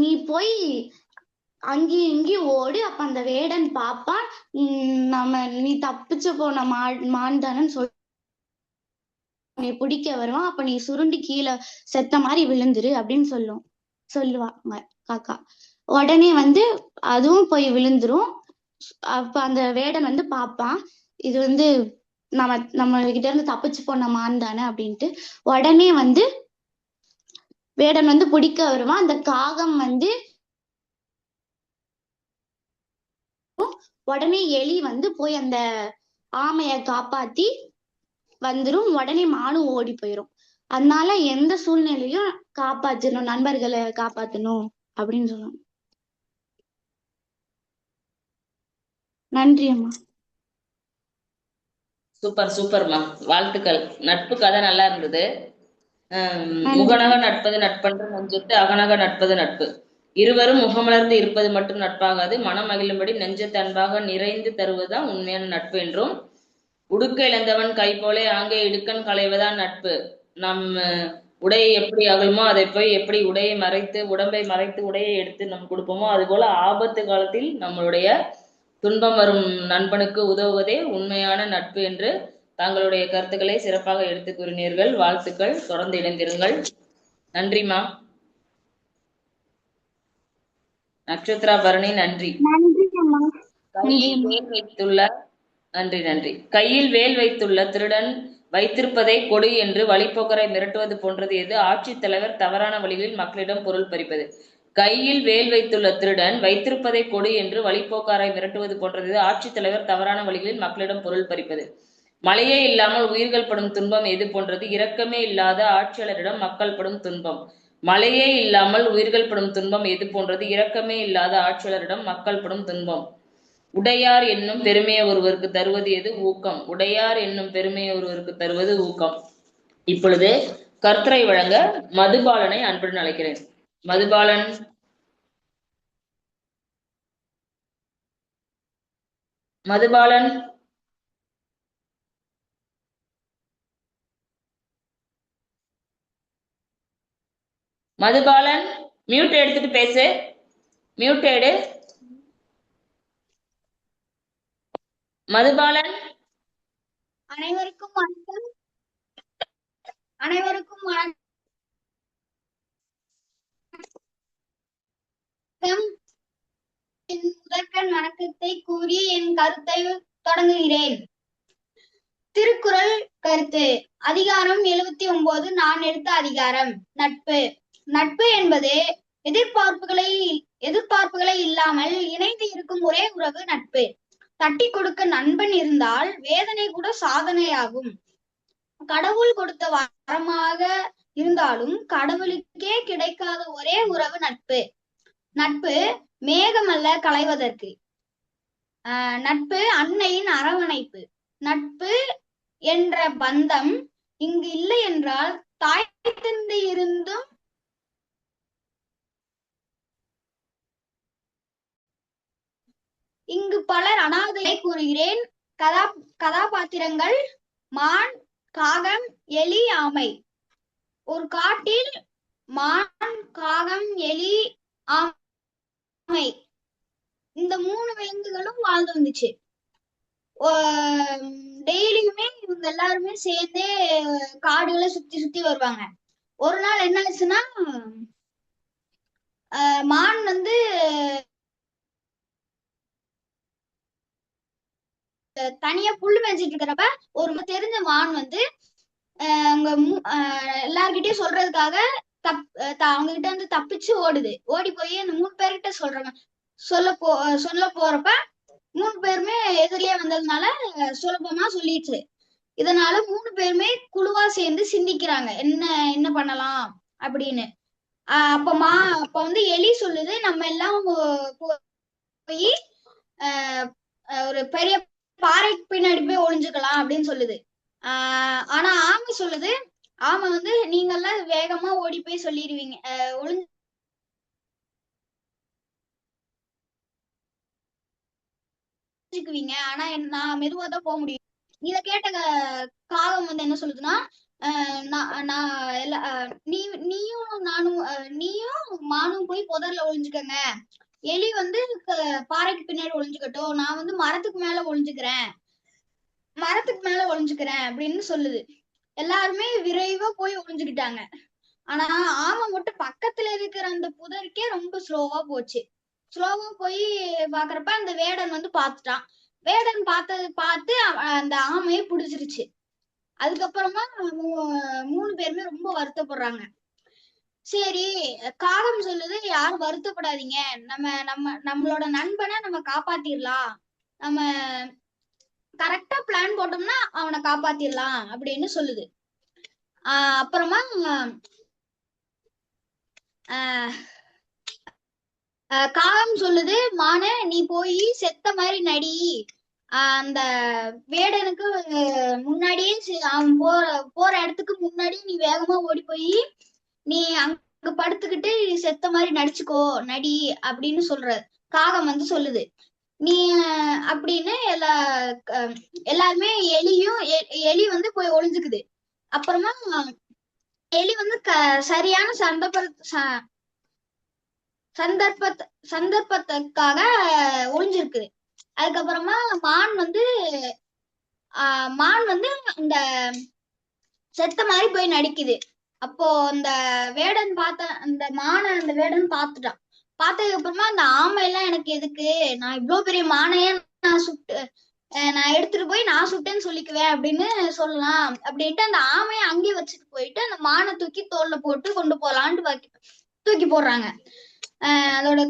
நீ போய் அங்கேயும் இங்கேயும் ஓடு, அப்ப அந்த வேடன் பாப்பான், நீ தப்பிச்சு போன மான் தானன்னு சொல்லி நீ பிடிக்க வருவான், அப்ப நீ சுருண்டி கீழே செத்த மாதிரி விழுந்துரு அப்படின்னு சொல்லுவாங்க காக்கா. உடனே அதுவும் போய் விழுந்துரும். அப்ப அந்த வேடன் பாப்பான், இது நம்ம கிட்ட இருந்து தப்பிச்சு போன மான் தானே அப்படின்ட்டு உடனே வந்து வேடன் வந்து பிடிக்க வருவான். அந்த காகம் வந்து உடனே எலி வந்து போய் அந்த ஆமைய காப்பாத்தி வந்துரும். உடனே மானும் ஓடி போயிரும். அதனால எந்த சூழ்நிலையும் காப்பாத்தணும், நண்பர்களை காப்பாத்தணும் அப்படின்னு சொல்லணும். நன்றி அம்மா. சூப்பர் சூப்பர்மா, வாழ்த்துக்கள். நட்பு கதை நல்லா இருந்தது. முகநக நட்பது நட்பன்று நெஞ்சத்து அகநக நட்பது நட்பு. இருவரும் முகமலர்ந்து இருப்பது மட்டும் நட்பாகாது, மனம் மகிழும்படி நெஞ்சத்து அன்பாக நிறைந்து தருவதுதான் உண்மையான நட்பு என்றும், உடுக்க இழந்தவன் கை போலே ஆங்கே இடுக்கன் களைவதான் நட்பு. நம் உடையை எப்படி அகலுமோ அதை போய் எப்படி உடையை மறைத்து உடம்பை மறைத்து உடையை எடுத்து நம்ம கொடுப்போமோ அதுபோல ஆபத்து காலத்தில் நம்மளுடைய துன்பம் வரும் நண்பனுக்கு உதவுவதே உண்மையான நட்பு என்று தங்களுடைய கருத்துக்களை சிறப்பாக எடுத்து கூறினீர்கள். வாழ்த்துக்கள். தொடர்ந்து இணைந்திருங்கள். நன்றிமா. நட்சத்திரா பரணி நன்றி. கையில் வேல் வைத்துள்ள திருடன் வைத்திருப்பதை கொடு என்று வழிபோக்கரை மிரட்டுவது போன்றது எது? ஆட்சித் தலைவர் தவறான வழிகளில் மக்களிடம் பொருள் பறிப்பது. கையில் வேல் வைத்துள்ள திருடன் வைத்திருப்பதை கொடு என்று வழிபோக்காரை மிரட்டுவது போன்றது. ஆட்சித் தலைவர் தவறான வழிகளில் மக்களிடம் பொருள் பறிப்பது. மழையே இல்லாமல் உயிர்கள் படும் துன்பம் எது போன்றது? இரக்கமே இல்லாத ஆட்சியாளரிடம் மக்கள் படும் துன்பம். மழையே இல்லாமல் உயிர்கள் படும் துன்பம் எது போன்றது? இரக்கமே இல்லாத ஆட்சியாளரிடம் மக்கள் படும் துன்பம். உடையார் என்னும் பெருமையை ஒருவருக்கு தருவது எது? ஊக்கம். உடையார் என்னும் பெருமையை ஒருவருக்கு தருவது ஊக்கம். இப்பொழுது கருத்துரை வழங்க மதுபாலனை அன்புடன் அழைக்கிறேன். மதுபாலன். மதுபாலன். மதுபாலன் மியூட் எடுத்துட்டு பேசு. மியூட் எடு. மதுபாலன். அனைவருக்கும் வணக்கம். அனைவருக்கும் வணக்கம். என் முதற்கண் வணக்கத்தை கூறி என் கருத்தை தொடங்குகிறேன். திருக்குறள் கருத்து. அதிகாரம் 79. நான் எடுத்த அதிகாரம். நட்பு. நட்பு என்பது எதிர்பார்ப்புகளை இல்லாமல் இணைந்து இருக்கும் ஒரே உறவு நட்பு. தட்டி கொடுக்க நண்பன் இருந்தால் வேதனை கூட சாதனையாகும். கடவுள் கொடுத்த வரமாக இருந்தாலும் கடவுளுக்கே கிடைக்காத ஒரே உறவு நட்பு. நட்பு மேகமல்ல களைவதற்கு. நட்பு அன்னையின் அரவணைப்பு. நட்பு என்ற பந்தம் இங்கு இல்லை என்றால் தாய் தந்தை இருந்தும் இங்கு பலர் அனாதையை கூறுகிறேன். கதாபாத்திரங்கள் மான், காகம், எலி, ஆமை. ஒரு காட்டில் மான், காகம், எலி, ஆமை இந்த 3 விலங்குகளும் வாழ்ந்து வந்துச்சு. டெய்லியுமே இவங்க எல்லாருமே சேர்ந்தே காடுகளை சுத்தி சுத்தி வருவாங்க. ஒரு நாள் என்ன ஆச்சுன்னா, மான் வந்து தனியா புல்லு மேய்ச்சிட்டு இருக்கிறப்ப ஒரு தெரிஞ்ச மான் வந்து அவங்க எல்லார்கிட்டயும் சொல்றதுக்காக அவங்க கிட்ட இருந்து தப்பிச்சு ஓடுது. ஓடி போய் அந்த 3 பேர்கிட்ட சொல்ல போறப்ப 3 பேருமே எதிரிலே வந்ததுனால சுலபமா சொல்லிடுச்சு. இதனால 3 பேருமே குழுவா சேர்ந்து சிந்திக்கிறாங்க என்ன பண்ணலாம் அப்படின்னு. அப்ப வந்து எலி சொல்லுது, நம்ம எல்லாம் போய் ஒரு பெரிய பாறைக்கு பின்னாடி போய் ஒளிஞ்சுக்கலாம் அப்படின்னு சொல்லுது. ஆனா ஆமை சொல்லுது, ஆமை வந்து நீங்க எல்லாம் வேகமா ஓடி போய் சொல்லிடுவீங்க, ஒளிஞ்சுக்குவீங்க, ஆனா நான் மெதுவா தான் போக முடியும். இத கேட்ட காகம் வந்து என்ன சொல்லுதுன்னா, நீயும் மானும் போய் புதர்ல ஒளிஞ்சுக்கங்க, எலி வந்து பாறைக்கு பின்னாடி ஒளிஞ்சுக்கட்டும், நான் வந்து மரத்துக்கு மேல ஒளிஞ்சுக்கிறேன் அப்படின்னு சொல்லுது. எல்லாருமே விரைவா போய் ஒளிஞ்சுக்கிட்டாங்க. ஆனா ஆமை மட்டும் பக்கத்துல இருக்கிற அந்த புதருக்கே ரொம்ப ஸ்லோவா போச்சு. ஸ்லோவா போய் பாக்குறப்ப அந்த வேடன் வந்து பாத்துட்டான். வேடன் பார்த்து அந்த ஆமையை பிடிச்சிருச்சு. அதுக்கப்புறமா 3 பேருமே ரொம்ப வருத்தப்படுறாங்க. சரி, காகம் சொல்லுது யாரும் வருத்தப்படாதீங்க, நம்மளோட நண்பனை நம்ம காப்பாத்திடலாம், நம்ம கரெக்டா பிளான் போட்டோம்னா அவனை காப்பாத்திடலாம் அப்படின்னு சொல்லுது. அப்புறமா காகம் சொல்லுது, மான நீ போய் செத்த மாதிரி நடி, அந்த வேடனுக்கு முன்னாடியே அவன் போற இடத்துக்கு முன்னாடி நீ வேகமா ஓடி போய் நீ அங்க படுத்துக்கிட்டு செத்த மாதிரி நடி அப்படின்னு காகம் வந்து சொல்லுது. நீ அப்படின்னு எல்லாருமே எலி வந்து போய் ஒளிஞ்சுக்குது. அப்புறமா எலி வந்து சரியான சந்தர்ப்பத்துக்காக ஒளிஞ்சிருக்குது. அதுக்கப்புறமா மான் வந்து அந்த செத்த மாதிரி போய் நடிக்குது. அப்போ அந்த வேடன் அந்த வேடன் பார்த்துட்டான். பார்த்ததுக்கு அப்புறமா அந்த ஆமை எல்லாம் எனக்கு எதுக்கு, நான் இவ்வளவு பெரிய மானையே நான் எடுத்துட்டு போய் நான் சுட்டேன்னு சொல்லிக்குவேன் அப்படின்னு சொல்லலாம் அப்படின்ட்டு அந்த ஆமையை அங்கேயே வச்சுட்டு போயிட்டு அந்த மானை தூக்கி தோல்ல போட்டு கொண்டு போலான்ட்டு தூக்கி போடுறாங்க. அதோட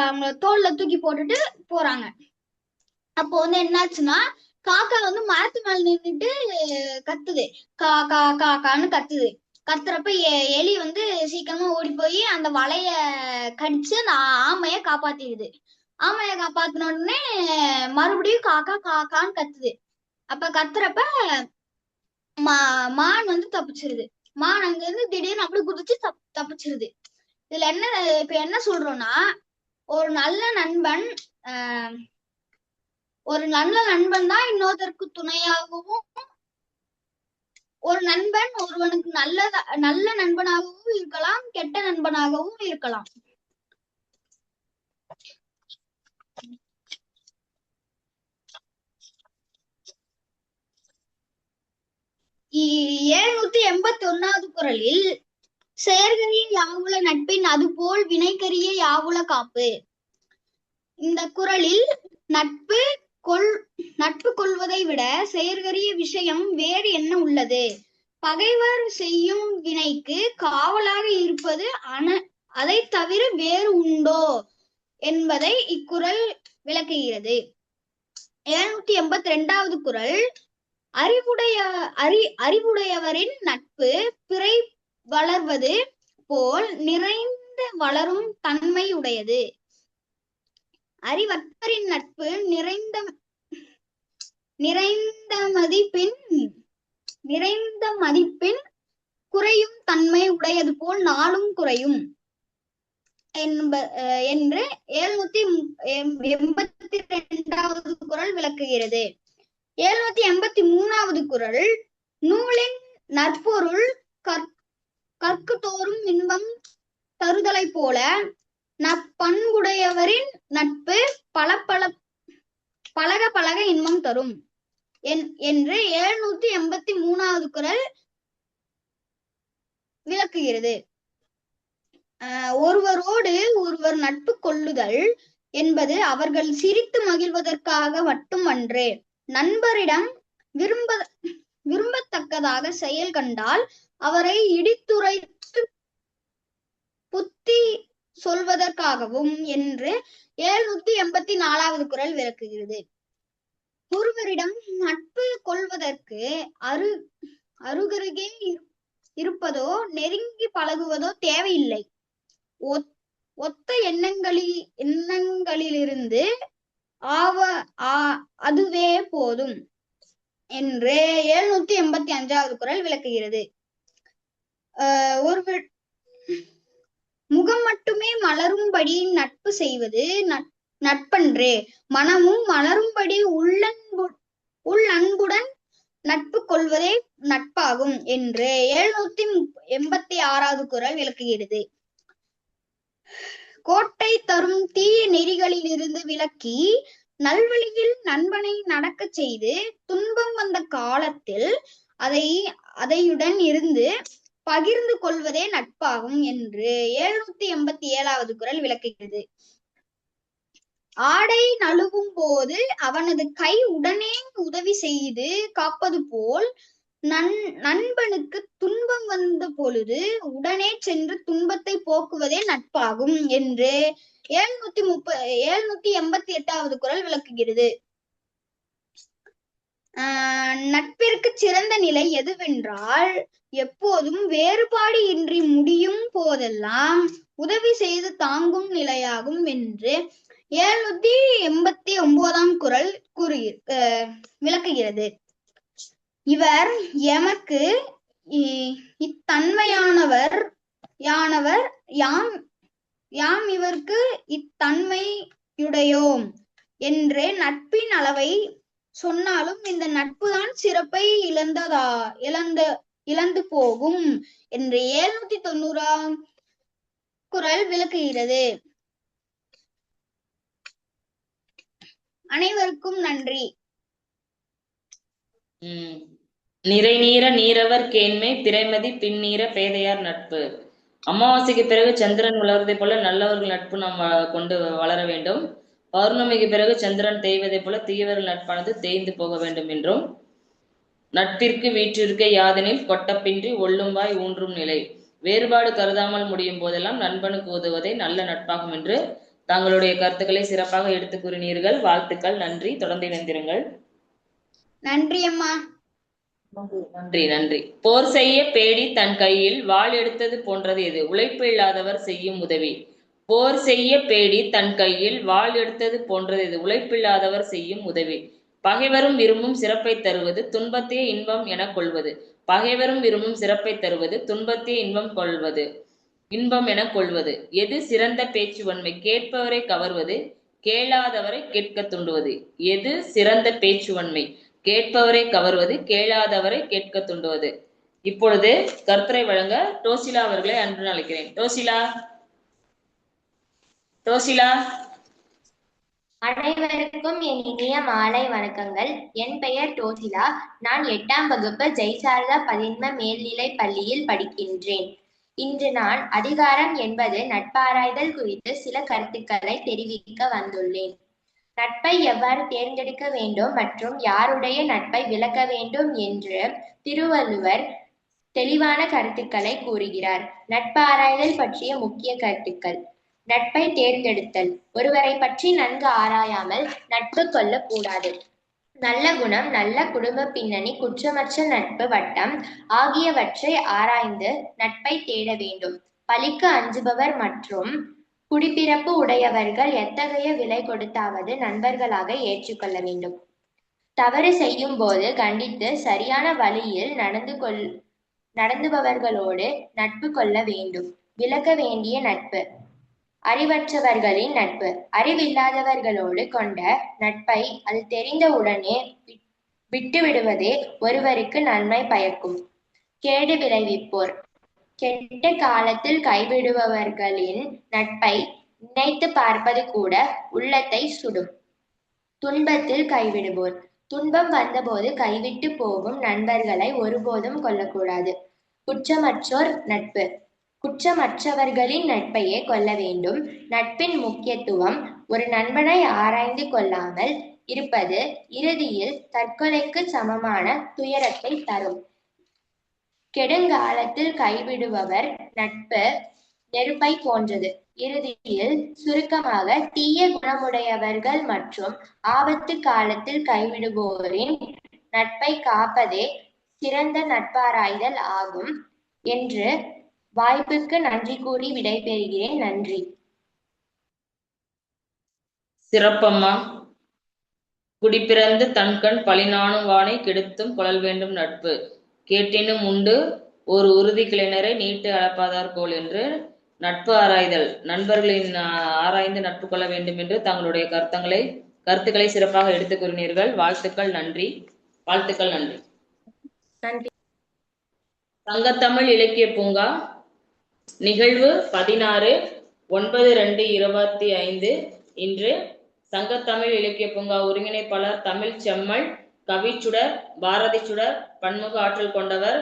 அவங்க தோல்ல தூக்கி போட்டுட்டு போறாங்க. அப்போ வந்து என்னாச்சுன்னா காக்கா வந்து மரத்து மேல நின்றுட்டு கத்துது, காக்கான்னு கத்துது. கத்துறப்ப எலி வந்து சீக்கிரமா ஓடி போய் அந்த வலைய கடிச்சு அந்த ஆமைய காப்பாத்திடுது. ஆமைய காப்பாத்தின உடனே மறுபடியும் காக்கான்னு கத்துது. அப்ப கத்துறப்ப மான் வந்து தப்பிச்சிருது. மான் அங்க இருந்து திடீர்னு அப்படி குதிச்சு தப்பிச்சிருது. இதுல இப்ப என்ன சொல்றோம்னா, ஒரு நல்ல நண்பன் தான் இன்னொருத்தருக்கு துணையாகவும், ஒரு நண்பன் ஒருவனுக்கு நல்ல நண்பனாகவும் இருக்கலாம், கெட்ட நண்பனாகவும் இருக்கலாம். எழுநூத்தி 81வது குறளில் செயற்கரிய யாவுல நட்பின் அதுபோல் வினைக்கரிய யாவுல காப்பு. இந்த குறளில் நட்பு கொள்வதை விட செயற்கரிய விஷயம் வேறு என்ன உள்ளது, பகைவர் செய்யும் வினைக்கு காவலாக இருப்பது அதை தவிர வேறு உண்டோ என்பதை இக்குறள் விளக்குகிறது. 782வது குறள் அறிவுடையவரின் நட்பு பிறை வளர்வது போல் நிறைந்த வளரும் தன்மை உடையது. அறிவற்றவரின் நட்பு நிறைந்த மதிப்பின் குறையும் தன்மை உடையது போல் நாளும் குறையும் என்று 782வது குறள் விளக்குகிறது. 783வது குறள் நூலின் நற்பொருள் கற்கு தோறும் இன்பம் தருதலை போல நற்பண்புடையவரின் நட்பு பழக பழக இன்பம் தரும் என்று 783வது குறள் விளக்குகிறது. ஒருவரோடு ஒருவர் நட்பு கொள்ளுதல் என்பது அவர்கள் சிரித்து மகிழ்வதற்காக மட்டும் அன்று, நண்பரிடம் விரும்பத்தக்கதாக செயல் கண்டால் அவரை இடித்துரைத்து புத்தி சொல்வதற்காகவும் என்று 784வது குறள் விளக்குகிறது. ஒருவரிடம் நட்பு கொள்வதற்கு அருகருகே இருப்பதோ நெருங்கி பழகுவதோ தேவையில்லை, ஒத்த எண்ணங்களிலிருந்து அதுவே போதும் என்று 785வது குறள் விளக்குகிறது. முகம் மட்டுமே மலரும்படி நட்பு செய்வது நட்பன்று, மனமும் மலரும்படி உள்ளன்புடன் நட்பு கொள்வதே நட்பாகும் என்று 786வது குறள் விளக்குகிறது. கோட்டை தரும் தீய நெறிகளிலிருந்து விலக்கி நல்வழியில் நண்பனை நடக்க செய்து துன்பம் வந்த காலத்தில் அதையுடன் இருந்து பகிர்ந்து கொள்வதே நட்பாகும் என்று 787வது குறள் விளக்குகிறது. ஆடை நழுவும் போது அவனது கை உடனே உதவி செய்து காப்பது போல் நண்பனுக்கு துன்பம் வந்த பொழுது உடனே சென்று துன்பத்தை போக்குவதே நட்பாகும் என்று 788வது குறள் விளக்குகிறது. நட்பிற்கு சிறந்த நிலை எதுவென்றால் எப்போதும் வேறுபாடு இன்றி முடியும் போதெல்லாம் உதவி செய்து தாங்கும் நிலையாகும் என்று 789ஆம் குறள் விளக்குகிறது. இவர் எமக்கு இத்தன்மையானவர் யாம் இவர்க்கு இத்தன்மையுடையோம் என்று நட்பின் அளவை சொன்னாலும் இந்த நட்புதான் சிறப்பை இழந்து போகும் என்று 790ஆம் குறள் விளக்குகிறது. அனைவருக்கும் நன்றி. நிறை நீர நீரவர் கேண்மை பிறைமதி பின்னீர பேதையார் நட்பு. அமாவாசைக்கு பிறகு சந்திரன் வளர்வதை போல நல்லவர்கள் நட்பு நாம் கொண்டு வளர வேண்டும். பௌர்ணமிக்கு பிறகு சந்திரன் தேய்வதை போல தீயவர்கள் நட்பானது தேய்ந்து போக வேண்டும் என்றும், நட்பிற்கு வீற்றிருக்க யாதெனில் கொட்டப்பின்றி ஒள்ளும்பாய் ஊன்றும் நிலை, வேறுபாடு கருதாமல் முடியும் போதெல்லாம் நண்பனுக்கு உதவுவதே நல்ல நட்பாகும் என்று தங்களுடைய கருத்துக்களை சிறப்பாக எடுத்து கூறினீர்கள். வாழ்த்துக்கள். நன்றி. தொடர்ந்து இணைந்திருங்கள். நன்றி அம்மா. நன்றி. நன்றி. போர் செய்ய பேடி தன் கையில் வாள் எடுத்தது போன்றது எது? உழைப்பு இல்லாதவர் செய்யும் உதவி. போர் செய்ய பேடி தன் கையில் வாள் எடுத்தது போன்றது எது? உழைப்பில்லாதவர் செய்யும் உதவி. பகைவரும் விரும்பும் சிறப்பை தருவது துன்பத்தையே இன்பம் என கொள்வது. பகைவரும் விரும்பும் சிறப்பை தருவது துன்பத்தையே இன்பம் என கொள்வது. எது சிறந்த பேச்சுவன்மை? கேட்பவரை கவர்வது, கேளாதவரை கேட்க தூண்டுவது. எது சிறந்த பேச்சுவன்மை? கேட்பவரை கவர்வது, கேளாதவரை கேட்க தூண்டுவது. இப்பொழுது கருத்துரை வழங்க டோசிலா அவர்களை அன்புடன் அழைக்கிறேன். டோசிலா. அனைவருக்கும் என் இனிய மாலை வணக்கங்கள். என் பெயர் டோசிலா. நான் 8ஆம் வகுப்பு ஜெய்சாரதா பதின்ம மேல்நிலை பள்ளியில் படிக்கின்றேன். இன்று நான் அதிகாரம் என்பது நட்பாராய்தல் குறித்து சில கருத்துக்களை தெரிவிக்க வந்துள்ளேன். நட்பை எவ்வாறு தேர்ந்தெடுக்க வேண்டும் மற்றும் யாருடைய நட்பை விலக்க வேண்டும் என்று திருவள்ளுவர் தெளிவான கருத்துக்களை கூறுகிறார். நட்பாராய்தல் பற்றிய முக்கிய கருத்துக்கள். நட்பை தேர்ந்தெடுத்தல். ஒருவரை பற்றி நன்கு ஆராயாமல் நட்பு கொள்ளக்கூடாது. நல்ல குணம், நல்ல குடும்ப பின்னணி, குற்றமற்ற நட்பு வட்டம் ஆகியவற்றை ஆராய்ந்து நட்பை தேட வேண்டும். பழிக்கு அஞ்சுபவர் மற்றும் குடிப்பிறப்பு உடையவர்கள் எத்தகைய விலை கொடுத்தாவது நண்பர்களாக ஏற்றுக்கொள்ள வேண்டும். தவறு செய்யும் போது கண்டித்து சரியான வழியில் நடந்துபவர்களோடு நட்பு கொள்ள வேண்டும். விலக்க வேண்டிய நட்பு. அறிவற்றவர்களின் நட்பு. அறிவில்லாதவர்களோடு கொண்ட நட்பை அது தெரிந்த உடனே விட்டுவிடுவதே ஒருவருக்கு நன்மை பயக்கும். கேடு விளைவிப்போர். கெட்ட காலத்தில் கைவிடுபவர்களின் நட்பை நினைத்து பார்ப்பது கூட உள்ளத்தை சுடும். துன்பத்தில் கைவிடுவோர். துன்பம் வந்தபோது கைவிட்டு போகும் நண்பர்களை ஒருபோதும் கொள்ளக்கூடாது. குற்றமற்றோர் நட்பு. குற்றமற்றவர்களின் நட்பையே கொள்ள வேண்டும். நட்பின் முக்கியத்துவம். ஒரு நண்பனை ஆராய்ந்து கொள்ளாமல் இருப்பது இறுதியில் தற்கொலைக்கு சமமான துயரத்தை தரும். கெடுங்காலத்தில் கைவிடுபவர் நட்பு நெருப்பை போன்றது. இறுதியில் சுருக்கமாக தீய குணமுடையவர்கள் மற்றும் ஆபத்து காலத்தில் கைவிடுவோரின் நட்பை காப்பதே சிறந்த நட்பாராய்தல் ஆகும் என்று வாய்ப்புக்கு நன்றி கூறி விடைபெறுகிறேன். நன்றி. சிறப்பம்மா. குடிப்பிறந்து தன்கண் பழிநாணும் வானை கெடுத்தும் கொள்ளல் வேண்டும் நட்பு. கேட்டினும் உண்டு ஒரு உறுதி கிளைஞரை நீட்டு அளப்பாதார் கோல் என்று நட்பு ஆராய்தல். நண்பர்களின் ஆராய்ந்து நட்பு கொள்ள வேண்டும் என்று தங்களுடைய கருத்துக்களை சிறப்பாக எடுத்துக் கூறினீர்கள். வாழ்த்துக்கள். நன்றி. சங்கத்தமிழ் இலக்கிய பூங்கா நிகழ்வு 16/9/2025. இன்று சங்கத்தமிழ் இலக்கிய பூங்கா ஒருங்கிணைப்பாளர் தமிழ் செம்மல், கவிச்சுடர், பாரதி சுடர், பன்முக ஆற்றல் கொண்டவர்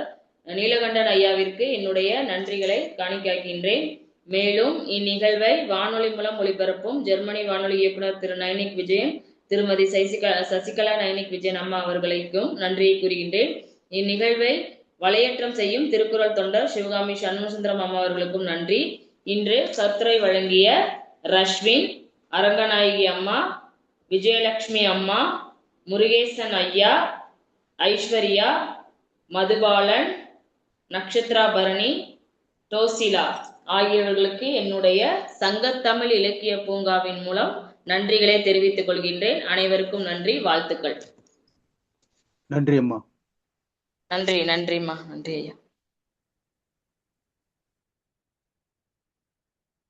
நீலகண்டன் ஐயாவிற்கு என்னுடைய நன்றிகளை காணிக்கையாக்கின்றேன். மேலும் இந்நிகழ்வை வானொலி மூலம் ஒளிபரப்பும் ஜெர்மனி வானொலி இயக்குனர் திரு நைனிக் விஜயன், திருமதி சசிகலா நைனிக் விஜயன் அம்மா அவர்களுக்கும் நன்றியை கூறுகின்றேன். இந்நிகழ்வை வலையேற்றம் செய்யும் திருக்குறள் தொண்டர் சிவகாமி சண்முகசுந்தரம் அம்மா அவர்களுக்கும் நன்றி. இன்று கருத்துரை வழங்கிய ரஷ்வின், அரங்கநாயகி அம்மா, விஜயலட்சுமி அம்மா, முருகேசன் ஐயா, ஐஸ்வர்யா, மதுபாலன், நட்சத்திரா பரணி, டோசிலா ஆகியவர்களுக்கு என்னுடைய சங்கத்தமிழ் இலக்கிய பூங்காவின் மூலம் நன்றிகளை தெரிவித்துக் கொள்கின்றேன். அனைவருக்கும் நன்றி, வாழ்த்துக்கள். நன்றி அம்மா. நன்றிம்மா, நன்றி ஐயா.